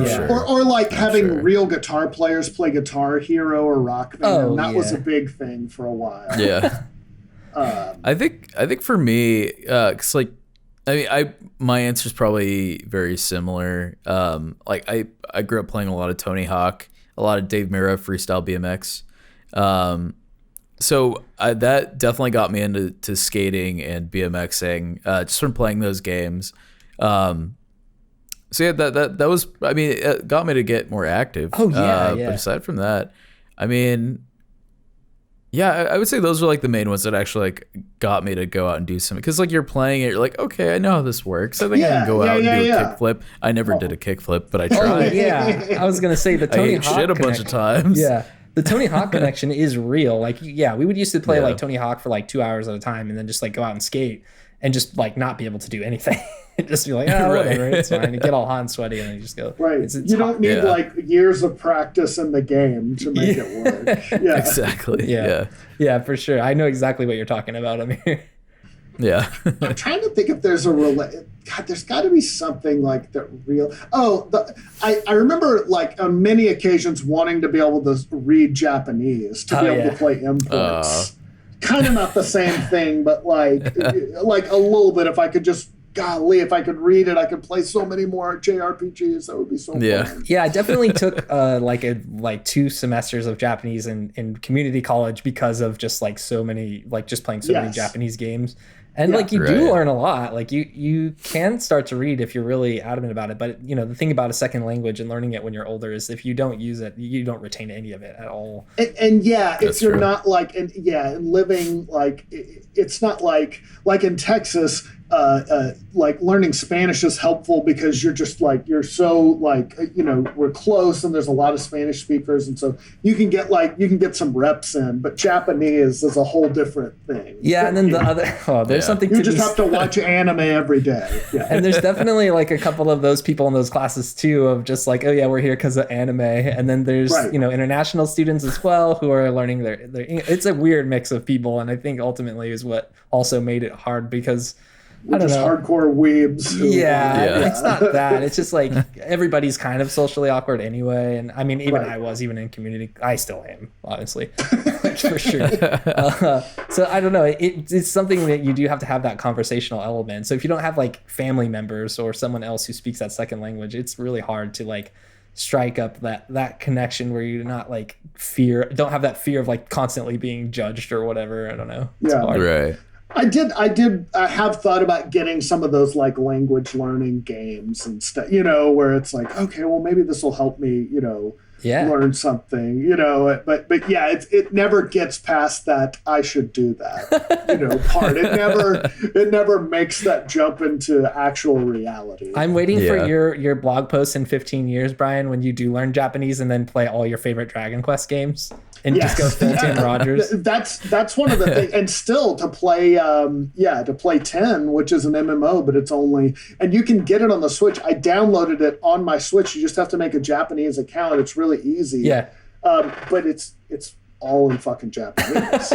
Or like having real guitar players play Guitar Hero or Rock Band. That was a big thing for a while. Yeah. I think for me, cause like, my answer is probably very similar. Like I grew up playing a lot of Tony Hawk, a lot of Dave Mirra freestyle BMX. So that definitely got me into skating and BMXing, just from playing those games. So yeah, that was, I mean, it got me to get more active. Oh yeah. But aside from that, I mean, yeah, I would say those are like the main ones that actually like got me to go out and do something. Because like you're playing it, you're like, okay, I know how this works. I think I can go out and do a kickflip. I never did a kickflip, but I tried. Oh, yeah, I was gonna say the Tony Hawk shit a bunch of times. Yeah, the Tony Hawk connection is real. Like, yeah, we would used to play like Tony Hawk for like 2 hours at a time, and then just like go out and skate and just like not be able to do anything. Just be like, oh, whatever, it's fine. And get all hot and sweaty, and then you just go. Right. You don't need like years of practice in the game to make it work. Yeah. Exactly. Yeah, for sure. I know exactly what you're talking about, Amir. Yeah. I'm trying to think if there's God, there's got to be something like the real. I remember like on many occasions wanting to be able to read Japanese to be able to play imports. Kind of not the same thing, but like a little bit. If I could just. Golly, if I could read it, I could play so many more JRPGs. That would be so fun. Yeah, I definitely took like 2 semesters of Japanese in community college because of just like so many, like just playing so many Japanese games. And like you do learn a lot. Like you can start to read if you're really adamant about it. But you know, the thing about a second language and learning it when you're older is if you don't use it, you don't retain any of it at all. And if you're not like, and living like, it's not like in Texas, like learning Spanish is helpful because you're just like, you're so like, we're close and there's a lot of Spanish speakers. And so you can get some reps in, but Japanese is a whole different thing. Yeah. And then the other, there's something you just have to watch anime every day. Yeah. And there's definitely like a couple of those people in those classes too, of just like, oh yeah, we're here because of anime. And then there's, international students as well who are learning their, it's a weird mix of people. And I think ultimately is what also made it hard because we're just hardcore weebs. It's not that. It's just like everybody's kind of socially awkward anyway. And I mean, even I was, even in community, I still am, honestly, for sure. So I don't know. It's something that you do have to have that conversational element. So if you don't have like family members or someone else who speaks that second language, it's really hard to like strike up that connection where you're not like don't have that fear of like constantly being judged or whatever. I don't know. It's hard. Right. I have thought about getting some of those like language learning games and stuff, where it's like, okay, well maybe this will help me, learn something, but yeah, it never gets past that I should do that, part. It never makes that jump into actual reality. I'm waiting for your blog posts in 15 years, Brian, when you do learn Japanese and then play all your favorite Dragon Quest games. And just go full Tim Rogers. That's one of the things. And still to play 10, which is an MMO, but it's only, and you can get it on the Switch. I downloaded it on my Switch. You just have to make a Japanese account. It's really easy. Yeah. But it's all in fucking Japanese.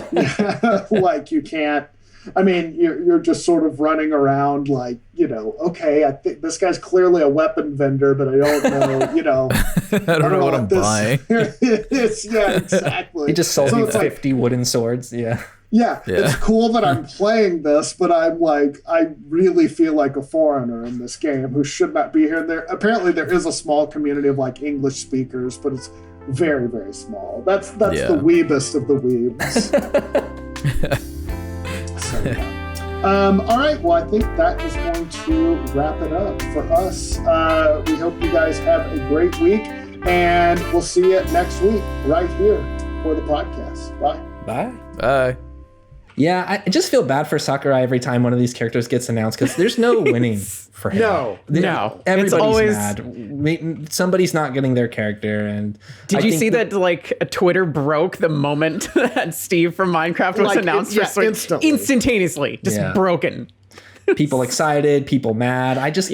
Like you can't. I mean, you're just sort of running around like, okay, I think this guy's clearly a weapon vendor, but I don't know, I don't know what I'm buying. Yeah, exactly. He just sold me 50 wooden swords. Yeah. It's cool that I'm playing this, but I'm like, I really feel like a foreigner in this game who should not be here. Apparently there is a small community of like English speakers, but it's very, very small. That's the weebest of the weebs. All right, well, I think that is going to wrap it up for us. We hope you guys have a great week, and we'll see you next week right here for the podcast. Bye. Yeah, I just feel bad for Sakurai every time one of these characters gets announced because there's no winning for him. No. Everybody's mad. Somebody's not getting their character. And did you see that Twitter broke the moment that Steve from Minecraft was announced? Instantly. Instantaneously. Just broken. People excited, people mad.